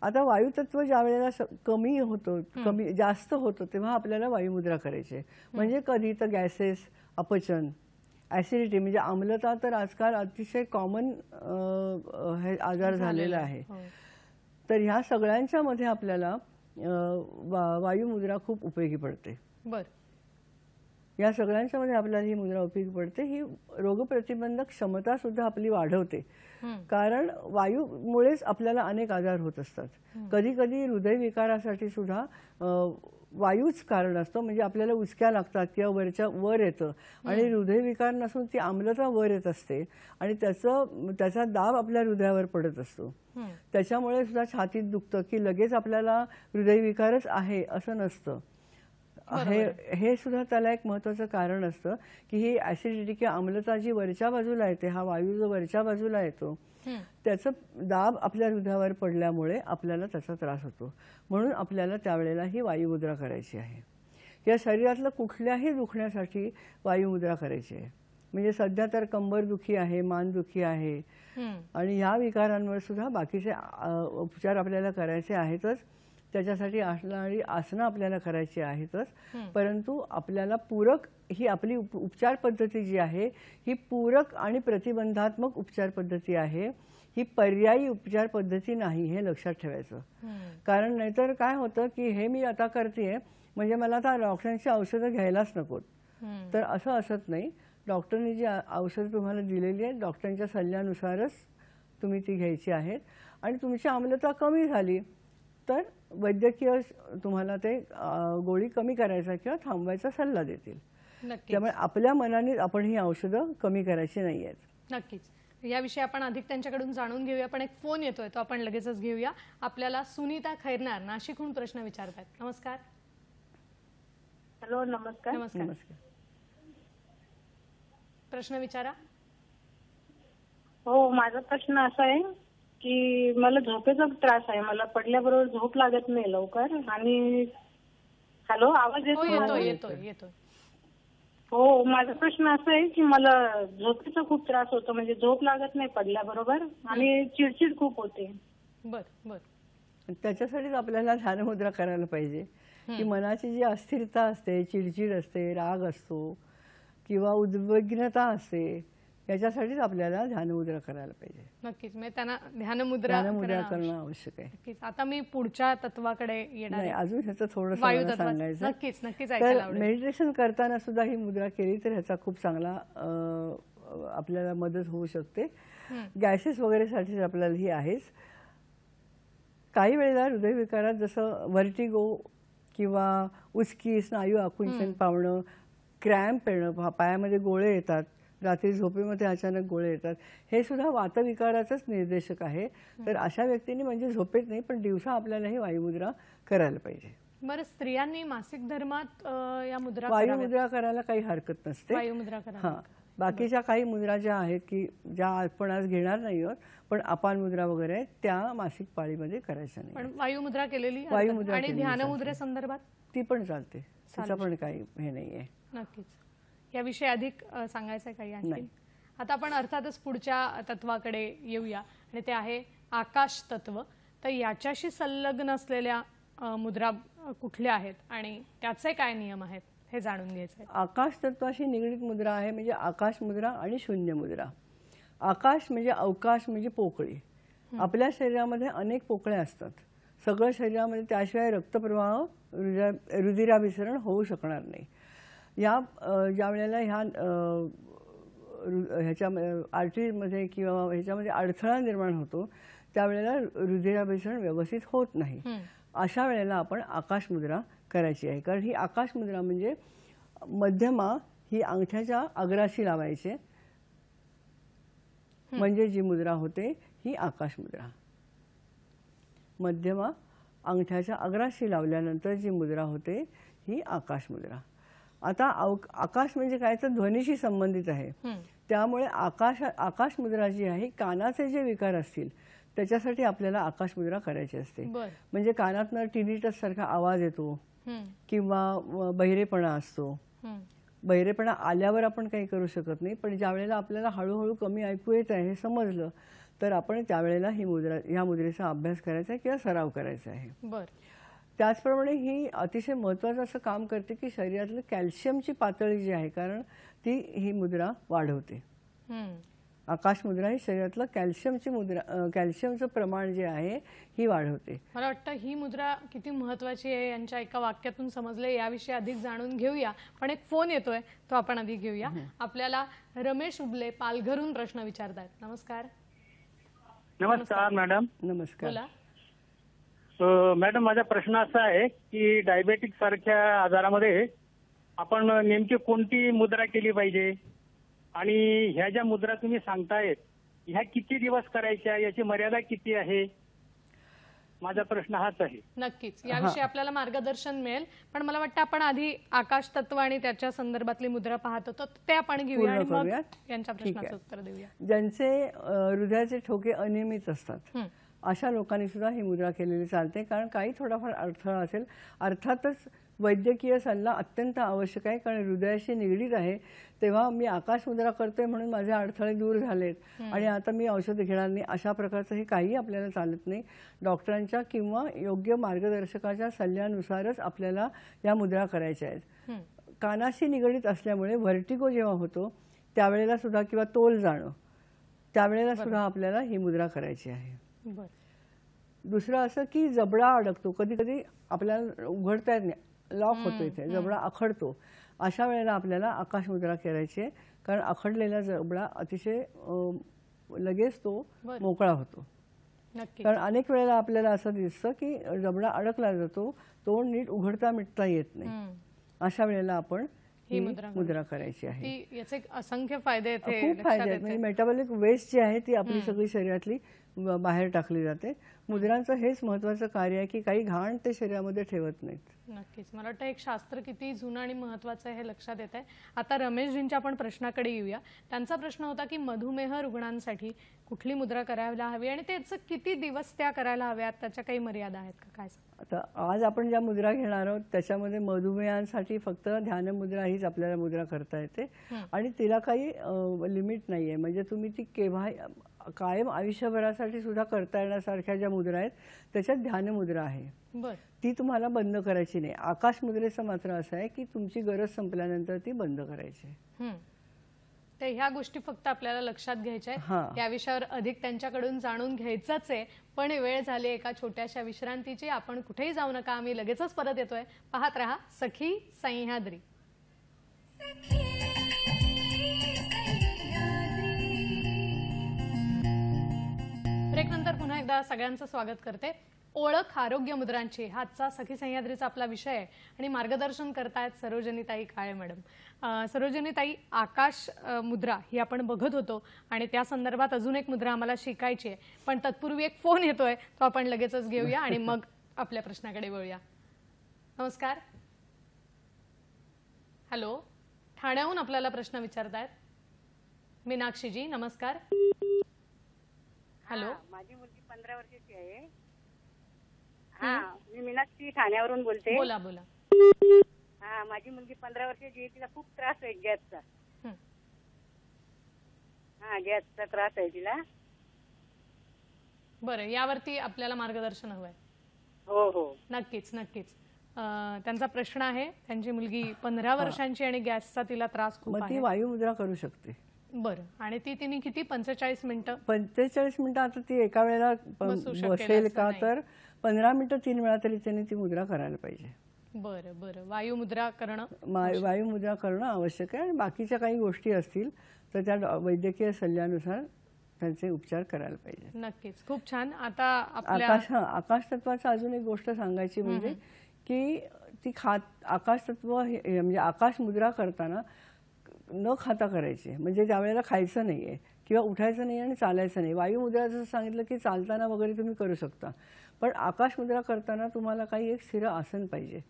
आता वायुतत्व ज्या वेळेला जास्त होतं तेव्हा आपल्याला वायुमुद्रा करायची आहे. म्हणजे कधी तर गॅसेस, अपचन ॲसिडिटी म्हणजे आम्लता तर आजकाल अतिशय कॉमन हे आजार झालेला आहे. हो. तर ह्या सगळ्यांच्या मध्ये आपल्याला वायुमुद्रा खूप उपयोगी पडते. बर. या सगळ्यांच्या मध्ये आपल्याला ही मुद्रा उपयोगी पडते. ही रोगप्रतिबंधक क्षमता सुद्धा आपली वाढवते. कारण वायूमुळेच आपल्याला अनेक आजार होत असतात. कधी कधी हृदयविकारासाठी सुद्धा वायूच कारण असतो. म्हणजे आपल्याला उचक्या लागतात किंवा वर येतं आणि हृदयविकार नसून ती आम्लता वर येत असते आणि त्याचा दाब आपल्या हृदयावर पडत असतो. त्याच्यामुळे सुद्धा छातीत दुखतं की लगेच आपल्याला हृदयविकारच आहे असं नसतं. हे सुद्धा त्याला एक महत्त्वाचं कारण असतं की ही ॲसिडिटी किंवा आम्लता जी वरच्या बाजूला येते, हा वायू जो वरच्या बाजूला येतो त्याचं दाब आपल्या हृदयावर पडल्यामुळे आपल्याला त्याचा त्रास होतो. म्हणून आपल्याला त्यावेळेला ही वायुमुद्रा करायची आहे. या शरीरातलं कुठल्याही दुखण्यासाठी वायुमुद्रा करायची आहे. म्हणजे सध्या तर कंबरदुखी आहे, मानदुखी आहे आणि ह्या विकारांवर सुद्धा बाकीचे उपचार आपल्याला करायचे आहेतच. त्याच्यासाठी असणारी आसनं आपल्याला करायची आहेतच. परंतु आपल्याला पूरक ही आपली उपचार पद्धती जी आहे ही पूरक आणि प्रतिबंधात्मक उपचार पद्धती आहे. ही पर्यायी उपचार पद्धती नाही, हे लक्षात ठेवायचं. कारण नाहीतर काय होतं की हे मी आता करतेय म्हणजे मला आता डॉक्टरांची औषधं घ्यायलाच नकोत. तर असं असत नाही. डॉक्टरनी जी औषधं तुम्हाला दिलेली आहेत डॉक्टरांच्या सल्ल्यानुसारच तुम्ही ती घ्यायची आहेत. आणि तुमची आम्लता कमी झाली तर वैद्यकीय तुम्हाला ते गोळी कमी करायचा किंवा थांबवायचा सल्ला देतील. त्यामुळे आपल्या मनाने आपण ही औषधं कमी करायची नाही आहेत. नक्कीच. याविषयी आपण अधिक त्यांच्याकडून जाणून घेऊया. पण एक फोन येतोय तो आपण लगेचच घेऊया. आपल्याला सुनीता खैरनार नाशिकहून प्रश्न विचारतात. नमस्कार. हॅलो, नमस्कार. नमस्कार. प्रश्न विचारा. हो, माझा प्रश्न असा आहे की मला झोपेचा त्रास आहे. मला पडल्याबरोबर झोप लागत नाही लवकर. आणि हॅलो, आवाज येतोय. हो, माझा प्रश्न असा आहे की मला झोपेचा खूप त्रास होतो. म्हणजे झोप लागत नाही पडल्याबरोबर आणि चिडचिड खूप होते. बर बर. त्याच्यासाठीच आपल्याला ध्यानमुद्रा करायला पाहिजे की मनाची जी अस्थिरता असते, चिडचिड असते, राग असतो किंवा उद्विग्नता असते, याच्यासाठीच आपल्याला ध्यानमुद्रा करायला पाहिजे. नक्कीच. म्हणजे त्यांना ध्यानमुद्रा करणं आवश्यक आहे. नक्कीच. आता मी पुढच्या तत्वाकडे येणार आहे. अजून ह्याचं थोडंसं सांगायचं. नक्कीच नक्कीच ऐकायला तर आवडेल. मेडिटेशन करताना सुद्धा ही मुद्रा केली तर ह्याचा खूप चांगला आपल्याला मदत होऊ शकते. गॅसेस वगैरेसाठी आपल्याला ही आहेच. काही वेळेला हृदयविकारात जसं व्हर्टिगो किंवा उचकी, स्नायू आकुंचन पावणं, क्रॅम्प येणं, पायामध्ये गोळे येतात, रात्री झोपेमध्ये अचानक गोळे येतात, हे सुद्धा वातविकाराचंच निर्देशक आहे. तर अशा व्यक्तींनी म्हणजे झोपेत नाही पण दिवसा आपल्याला ही वायुमुद्रा करायला पाहिजे. बरं, स्त्रियांनी मासिक धर्मात या मुद्रा वायुमुद्रा करायला काही हरकत नसते. वायुमुद्रा करायला. हां, बाकीच्या काही मुद्रा ज्या आहेत की ज्या आपण आज घेणार नाही आहोत पण अपान मुद्रा वगैरे त्या मासिक पाळीमध्ये करायच्या नाही. पण वायुमुद्रा केलेली आणि ध्यानमुद्रे संदर्भात ती पण चालते. त्याचा पण काही हे नाहीये. नक्कीच. याविषयी अधिक सांगायचं काही आणखी? आता आपण अर्थातच पुढच्या तत्वाकडे येऊया आणि ते आहे आकाश तत्व. तर याच्याशी संलग्न असलेल्या मुद्रा कुठल्या आहेत आणि त्याचे काय नियम आहेत हे जाणून घ्यायचं आहे. आकाश तत्वाशी निगडीत मुद्रा आहे म्हणजे आकाश मुद्रा आणि शून्य मुद्रा. आकाश म्हणजे अवकाश म्हणजे पोकळी. आपल्या शरीरामध्ये अनेक पोकळ्या असतात. सगळं शरीरामध्ये, त्याशिवाय रक्तप्रवाह, रुधिराभिसरण होऊ शकणार नाही. या ज्या वेळेला ह्याच्या आर्टरीमध्ये किंवा ह्याच्यामध्ये अडथळा निर्माण होतो त्यावेळेला रुधिराभिसरण व्यवस्थित होत नाही. अशा वेळेला आपण आकाश मुद्रा करायची आहे. कारण ही आकाश मुद्रा म्हणजे मध्यमा ही अंगठ्याच्या अग्राशी लावायचे, म्हणजे जी मुद्रा होते ही आकाश मुद्रा. मध्यमा अंगठ्याच्या अग्राशी लावल्यानंतर जी मुद्रा होते ही आकाश मुद्रा. आता आकाश म्हणजे काय तर ध्वनीशी संबंधित आहे. त्यामुळे आकाश मुद्रा जी आहे, कानाचे जे विकार असतील त्याच्यासाठी आपल्याला आकाश मुद्रा करायची असते. म्हणजे कानातनं टिनिटस सारखा आवाज येतो किंवा बहिरेपणा असतो. बहिरेपणा आल्यावर आपण काही करू शकत नाही, पण ज्या वेळेला आपल्याला हळूहळू कमी ऐकू येत आहे हे समजलं तर आपण त्यावेळेला ह्या मुद्रेचा अभ्यास करायचा किंवा सराव करायचा आहे. त्याचप्रमाणे ही अतिशय महत्त्वाचं असं काम करते की शरीरातलं कॅल्शियमची पातळी जी आहे, कारण ती ही मुद्रा वाढवते. आकाश मुद्रा ही शरीरातलं कॅल्शियमचं प्रमाण जे आहे ही वाढवते. मला वाटतं ही मुद्रा किती महत्वाची आहे यांच्या एका वाक्यातून समजले. याविषयी अधिक जाणून घेऊया, पण एक फोन येतोय तो आपण आधी घेऊया. आपल्याला रमेश उबले पालघरहून प्रश्न विचारतायत. नमस्कार. नमस्कार मॅडम. नमस्कार. बोला. मॅडम, माझा प्रश्न असा आहे की डायबेटिक सारख्या आजारामध्ये आपण नेमकी कोणती मुद्रा केली पाहिजे आणि ह्या ज्या मुद्रा तुम्ही सांगतायत ह्या किती दिवस करायच्या, याची मर्यादा किती आहे? माझा प्रश्न हाच आहे. नक्कीच याविषयी आपल्याला मार्गदर्शन मिळेल, पण मला वाटतं आपण आधी आकाश तत्व आणि त्याच्या संदर्भातली मुद्रा पाहत होतो ते आपण घेऊया आणि मग यांच्या प्रश्नाचं उत्तर देऊया. ज्यांचे हृदयाचे ठोके अनियमित असतात अशा लोकांनी सुद्धा ही मुद्रा केलेली चालते, कारण काही थोडाफार अडथळा असेल. अर्थातच वैद्यकीय सल्ला अत्यंत आवश्यक आहे, कारण हृदयाशी निगडीत आहे. तेव्हा मी आकाश मुद्रा करतोय म्हणून माझे अडथळे दूर झालेत आणि आता मी औषध घेणार नाही, अशा प्रकारचं हे काही आपल्याला चालत नाही. डॉक्टरांच्या किंवा योग्य मार्गदर्शकाच्या सल्ल्यानुसारच आपल्याला या मुद्रा करायच्या आहेत. कानाशी निगडीत असल्यामुळे व्हर्टिगो जेव्हा होतो त्यावेळेला सुद्धा किंवा तोल जाणं त्यावेळेला सुद्धा आपल्याला ही मुद्रा करायची आहे. दुसरं असं की जबडा अडकतो, कधी कधी आपल्याला उघडता येत नाही, लॉक होतो, इथे जबडा आखडतो, अशा वेळेला आपल्याला आकाश मुद्रा करायची आहे, कारण आखडलेला जबडा अतिशय लगेच तो मोकळा होतो. कारण अनेक वेळेला आपल्याला असं दिसतं की जबडा अडकला जातो, तो नीट उघडता मिटता येत नाही, अशा वेळेला आपण ही मुद्रा करायची आहे. याचे असंख्य फायदे खूप फायदे आहेत. म्हणजे मेटाबॉलिक वेस्ट जी आहे ती आपली सगळी शरीरातली बाहेर टाकली जाते. मुद्रांचं हेच महत्वाचं कार्य आहे की काही घाण ते शरीरामध्ये ठेवत नाहीत. नक्कीच. मला वाटतं एक शास्त्र किती जुनं आणि महत्वाचं आहे हे लक्षात येत आहे. आता रमेशजींच्या आपण प्रश्नाकडे येऊया. त्यांचा प्रश्न होता की मधुमेह रुग्णांसाठी कुठली मुद्रा करायला हवी आणि त्याचं किती दिवस त्या करायला हव्यात, त्याच्या काही मर्यादा आहेत का, काय? आता आज आपण ज्या मुद्रा घेणार आहोत त्याच्यामध्ये मधुमेहांसाठी फक्त ध्यान मुद्रा हीच आपल्याला मुद्रा करता येते आणि तिला काही लिमिट नाहीये. म्हणजे तुम्ही ती केव्हा कायम आयुष्यभरासाठी सुद्धा करता येण्यासारख्या ज्या मुद्रा आहेत त्याच्यात ध्यान मुद्रा आहे, ती तुम्हाला बंद करायची नाही. आकाश मुद्रेचं मात्र असं आहे की तुमची गरज संपल्यानंतर ती बंद करायची. तर ह्या गोष्टी फक्त आपल्याला लक्षात घ्यायच्या आहेत. या विषयावर अधिक त्यांच्याकडून जाणून घ्यायचंच आहे, पण वेळ झाली एका छोट्याशा विश्रांतीची. आपण कुठेही जाऊ नका, आम्ही लगेचच परत येतोय. पाहत रहा सखी सह्याद्री. ब्रेकनंतर पुन्हा एकदा सगळ्यांचं स्वागत करते. ओळख आरोग्य मुद्रांची हाचा सखी सह्याद्रीचा आपला विषय आहे आणि मार्गदर्शन करतायत सरोजनीताई काळे मॅडम. सरोजनीताई, आकाश मुद्रा ही आपण बघत होतो आणि त्या संदर्भात अजून एक मुद्रा आम्हाला शिकायची आहे, पण तत्पूर्वी एक फोन येतोय तो आपण लगेचच घेऊया आणि मग आपल्या प्रश्नाकडे वळूया. नमस्कार. हॅलो, ठाण्याहून आपल्याला प्रश्न विचारतायत मीनाक्षीजी. नमस्कार. हॅलो. माझी मुलगी 15 वर्षाची आहे. मी मीनाक्षी ठाण्यावरून बोलते. बोला बोला. माझी मुलगी 15 वर्षाची आहे. तिला खूप त्रास आहे गॅसचा. गॅसचा त्रास आहे तिला. बरं, यावरती आपल्याला मार्गदर्शन हवंय. हो हो, नक्कीच नक्कीच. त्यांचा प्रश्न आहे, त्यांची मुलगी 15 वर्षांची आणि गॅसचा तिला त्रास खूप आहे. ती वायू मुद्रा करू शकते. बरं, आणि ती तिने किती 45 मिनिटं 45 मिनिटं आता ती एका वेळेला बसेल का, तर 15 मिनिटं 3 वेळा तरी त्यांनी ती मुद्रा करायला पाहिजे. बरं बरं. वायू मुद्रा करणं आवश्यक आहे आणि बाकीच्या काही गोष्टी असतील तर त्या वैद्यकीय सल्ल्यानुसार त्यांचे उपचार करायला पाहिजे. नक्कीच. खूप छान. आता आकाश तत्वाची अजून एक गोष्ट सांगायची म्हणजे की ती आकाश तत्व म्हणजे आकाश मुद्रा करताना न खाता करायची. म्हणजे त्यावेळेला खायचं नाहीये किंवा उठायचं नाही आणि चालायचं नाही. वायू मुद्रा जसं सांगितलं की चालताना वगैरे तुम्ही करू शकता, पण आकाश मुद्रा करताना तुम्हाला काही एक स्थिर आसन पाहिजे.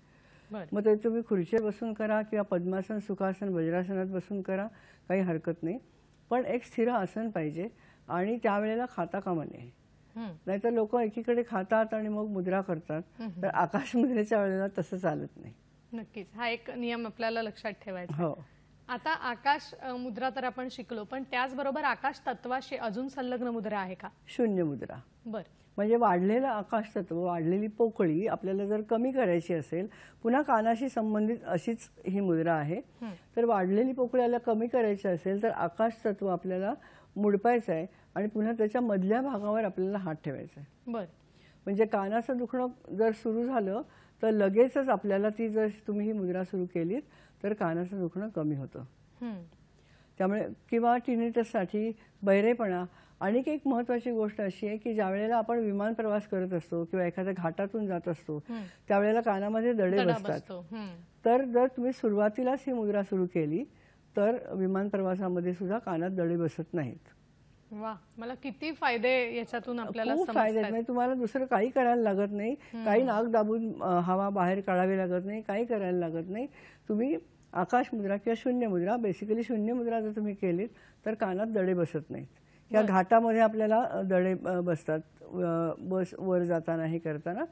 मग ते तुम्ही खुर्चीवर बसून करा किंवा पद्मासन, सुखासन, वज्रासनात बसून करा, काही हरकत नाही, पण एक स्थिर आसन पाहिजे आणि त्यावेळेला खाता कामा नये. नाहीतर लोक एकीकडे खातात आणि मग मुद्रा करतात, तर आकाश मुद्रेच्या वेळेला तसं चालत नाही. नक्कीच, हा एक नियम आपल्याला लक्षात ठेवायचा. हो. आता आकाश मुद्रा तर आपण शिकलो, पण त्याचबरोबर आकाश तत्वाशी अजून संलग्न मुद्रा आहे का? शून्य मुद्रा. बरं. म्हणजे वाढलेलं आकाशतत्व, वाढलेली पोकळी आपल्याला जर कमी करायची असेल, पुन्हा कानाशी संबंधित अशीच ही मुद्रा आहे, तर वाढलेली पोकळीला कमी करायची असेल तर आकाशतत्व आपल्याला मुडपायचं आहे आणि पुन्हा त्याच्या मधल्या भागावर आपल्याला हात ठेवायचा आहे. बरं. म्हणजे कानाचं दुखणं जर सुरू झालं तर लगेचच आपल्याला ती जर तुम्ही ही मुद्रा सुरू केलीत तर कानाचं दुखणं कमी होतं. त्यामुळे किंवा टिनिटससाठी बहिरेपणा. आणि एक महत्त्वाची गोष्ट अशी आहे की ज्या वेळेला आपण विमान प्रवास करत असतो किंवा एखाद्या घाटातून जात असतो त्यावेळेला कानामध्ये दडे बसतात. तर जर तुम्ही सुरुवातीलाच ही मुद्रा सुरू केली तर विमान प्रवासामध्ये सुद्धा कानात दडे बसत नाहीत. वा, मला किती फायदे याच्यातून आपल्याला खूप फायदे समजतात. आहेत. म्हणजे तुम्हाला दुसरं काही करायला लागत नाही, काही नाक दाबून हवा बाहेर काढावी लागत नाही, काही करायला लागत नाही. तुम्ही आकाश मुद्रा किंवा शून्य मुद्रा, बेसिकली शून्य मुद्रा जर तुम्ही केलीत तर कानात दडे बसत नाहीत. या घाटामध्ये आपल्याला दडे बसतात बस वर जाताना हे करताना,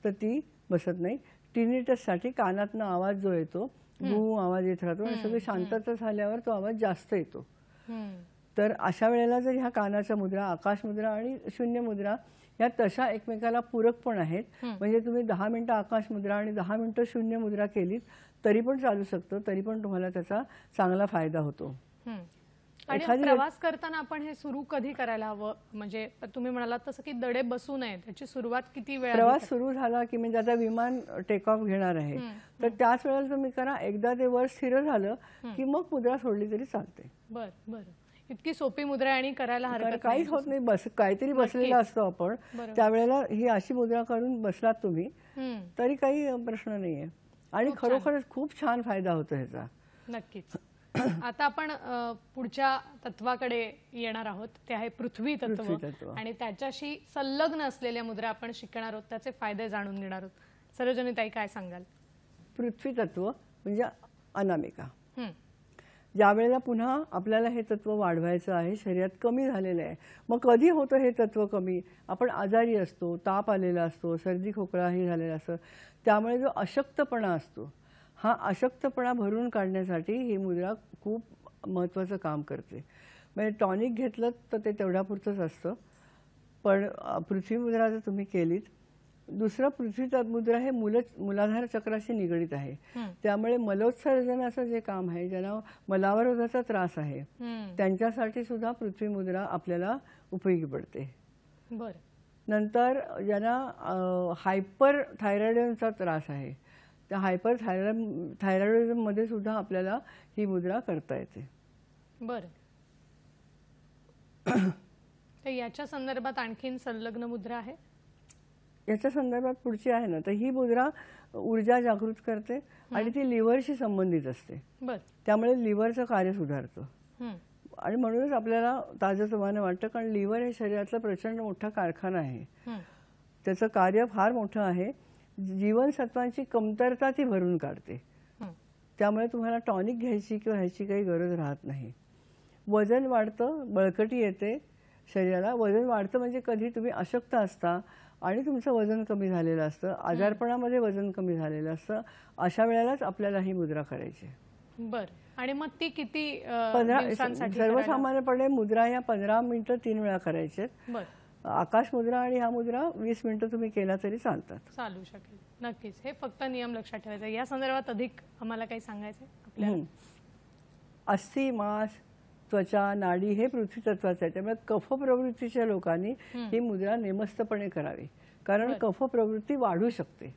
तर ती बसत नाही. टिनिटससाठी कानातनं आवाज जो येतो, गू आवाज येत राहतो आणि सगळी शांतता झाल्यावर तो आवाज जास्त येतो. तर अशा वेळेला जर ह्या कानाच्या मुद्रा, आकाश मुद्रा आणि शून्य मुद्रा या तशा एकमेकाला पूरक पण आहेत. म्हणजे तुम्ही 10 मिनिटं आकाश मुद्रा आणि 10 मिनिटं शून्य मुद्रा केलीत तरी पण चालू शकतं, तरी पण तुम्हाला त्याचा चांगला फायदा होतो. आणि प्रवास करताना आपण हे सुरू कधी करायला हवं? म्हणजे तुम्ही म्हणालात तसं की दडे बसू नये, त्याची सुरुवात किती वेळ? प्रवास सुरू झाला की म्हणजे आता विमान टेक ऑफ घेणार आहे तर त्याच वेळेला तुम्ही करा. एकदा ते वर स्थिर झालं की मग मुद्रा सोडली तरी चालते. बरं बरं. इतकी सोपी मुद्रा आणि करायला हरकत काहीच होत नाही. काहीतरी बसलेला असतो आपण, त्यावेळेला ही अशी मुद्रा करून बसलात तुम्ही तरी काही प्रश्न नाहीये आणि खरोखरच खूप छान फायदा होतो ह्याचा. नक्कीच. आता आपण पुढच्या तत्वाकडे येणार आहोत, ते आहे पृथ्वी तत्व. आणि त्याच्याशी संलग्न असलेल्या मुद्रा आपण शिकणार आहोत, त्याचे फायदे जाणून घेणार आहोत. सरोजनीताई, काय सांगाल? पृथ्वी तत्व म्हणजे अनामिका. ज्या वेळेला पुन्हा आपल्याला हे तत्व वाढवायचं आहे, शरीरात कमी झालेलं आहे, मग कधी होतं हे तत्व कमी? आपण आजारी असतो, ताप आलेला असतो, सर्दी खोकलाही झालेला असतो, त्यामुळे जो अशक्तपणा असतो, हा अशक्तपणा भरून काढण्यासाठी ही मुद्रा खूप महत्त्वाचं काम करते. म्हणजे टॉनिक घेतलं तर ते तेवढ्यापुरतंच असतं, पण पृथ्वी मुद्रा जर तुम्ही केलीत. दुसरं पृथ्वी मुद्रा हे मूलाधार चक्राशी निगडीत आहे. त्यामुळे मलोत्सर्जनाचं जे काम आहे, ज्यांना मलावरोधाचा त्रास आहे त्यांच्यासाठी सुद्धा पृथ्वी मुद्रा आपल्याला उपयोगी पडते. बरं. नंतर ज्यांना हायपर थायरॉइडचा त्रास आहे, त्या हायपर थायरॉइडिझममध्ये सुद्धा आपल्याला ही मुद्रा करता येते. बरं. तर याच्या संदर्भात आणखीन संलग्न मुद्रा आहे? याच्या संदर्भात पुढची आहे ना, तर ही मुद्रा ऊर्जा जागृत करते आणि ती लिव्हरशी संबंधित असते. त्यामुळे लिव्हरचं कार्य सुधारतं आणि म्हणूनच आपल्याला ताजंतवानं वाटतं, कारण लिव्हर हे शरीरातला प्रचंड मोठा कारखाना आहे. त्याचं कार्य फार मोठं आहे. जीवनसत्वांची कमतरता ती भरून काढते. त्यामुळे तुम्हाला टॉनिक घ्यायची किंवा ह्याची काही गरज राहत नाही. वजन वाढतं, बळकटी येते शरीराला. वजन वाढतं म्हणजे कधी तुम्ही अशक्त असता आणि तुमचं वजन कमी झालेलं असतं, आजारपणामध्ये वजन कमी झालेलं असतं, अशा वेळेलाच आपल्याला ही मुद्रा करायची. बरं. आणि मग ती किती 15 सर्वसामान्यपणे मुद्रा या 15 मिनिटं 3 वेळा करायच्यात. आकाश मुद्रा आणि ह्या मुद्रा 20 मिनिटं तुम्ही केला तरी चालतात. चालू शकेल. नक्कीच. हे फक्त नियम लक्षात ठेवायचा. या संदर्भात अधिक आम्हाला काही सांगायचं आपल्याला? अस्थि, मांस, त्वचा, नाडी हे पृथ्वी तत्वाचं आहे. त्यामुळे कफ प्रवृत्तीच्या लोकांनी ही मुद्रा नेमस्तपणे करावी, कारण कफ प्रवृत्ती वाढू शकते.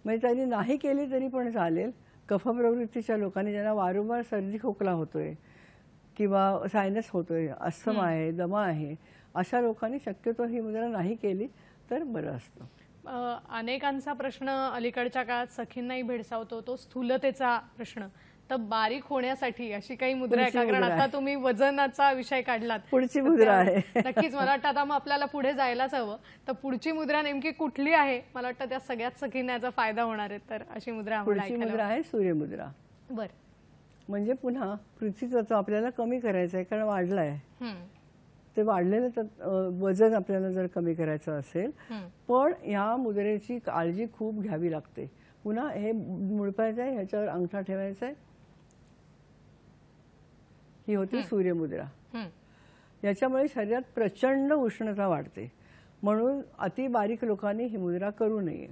म्हणजे त्यांनी नाही केली तरी पण चालेल. कफ प्रवृत्तीच्या लोकांनी, ज्यांना वारंवार सर्दी खोकला होतोय किंवा सायनस होतोय, अस्थमा आहे, दमा आहे, अशा लोकांनी शक्यतो ही मुद्रा नाही केली तर बरं असतं. अनेकांचा प्रश्न अलीकडच्या काळात सखींनाही भेडसावतो, तो स्थूलतेचा प्रश्न. तर बारीक होण्यासाठी अशी काही मुद्रा आहे का? कारण आता तुम्ही वजनाचा विषय काढलात, पुढची मुद्रा आहे. नक्कीच मला वाटतं आता मग आपल्याला पुढे जायलाच हवं. तर पुढची मुद्रा नेमकी कुठली आहे? मला वाटतं त्या सगळ्यात सखींना याचा फायदा होणार आहे. तर अशी मुद्रा पुढची मुद्रा आहे सूर्यमुद्रा. बरं. म्हणजे पुन्हा पृथ्वी तत्व आपल्याला कमी करायचं आहे, कारण वाढलं आहे. ते वाढलेलं वजन आपल्याला जर कमी करायचं असेल, पण ह्या मुद्रेची काळजी खूप घ्यावी लागते. पुन्हा हे मुळपायचं आहे, ह्याच्यावर अंगठा ठेवायचा आहे. ही होती सूर्यमुद्रा. याच्यामुळे शरीरात प्रचंड उष्णता वाढते. म्हणून अति बारीक लोकांनी ही मुद्रा करू नये.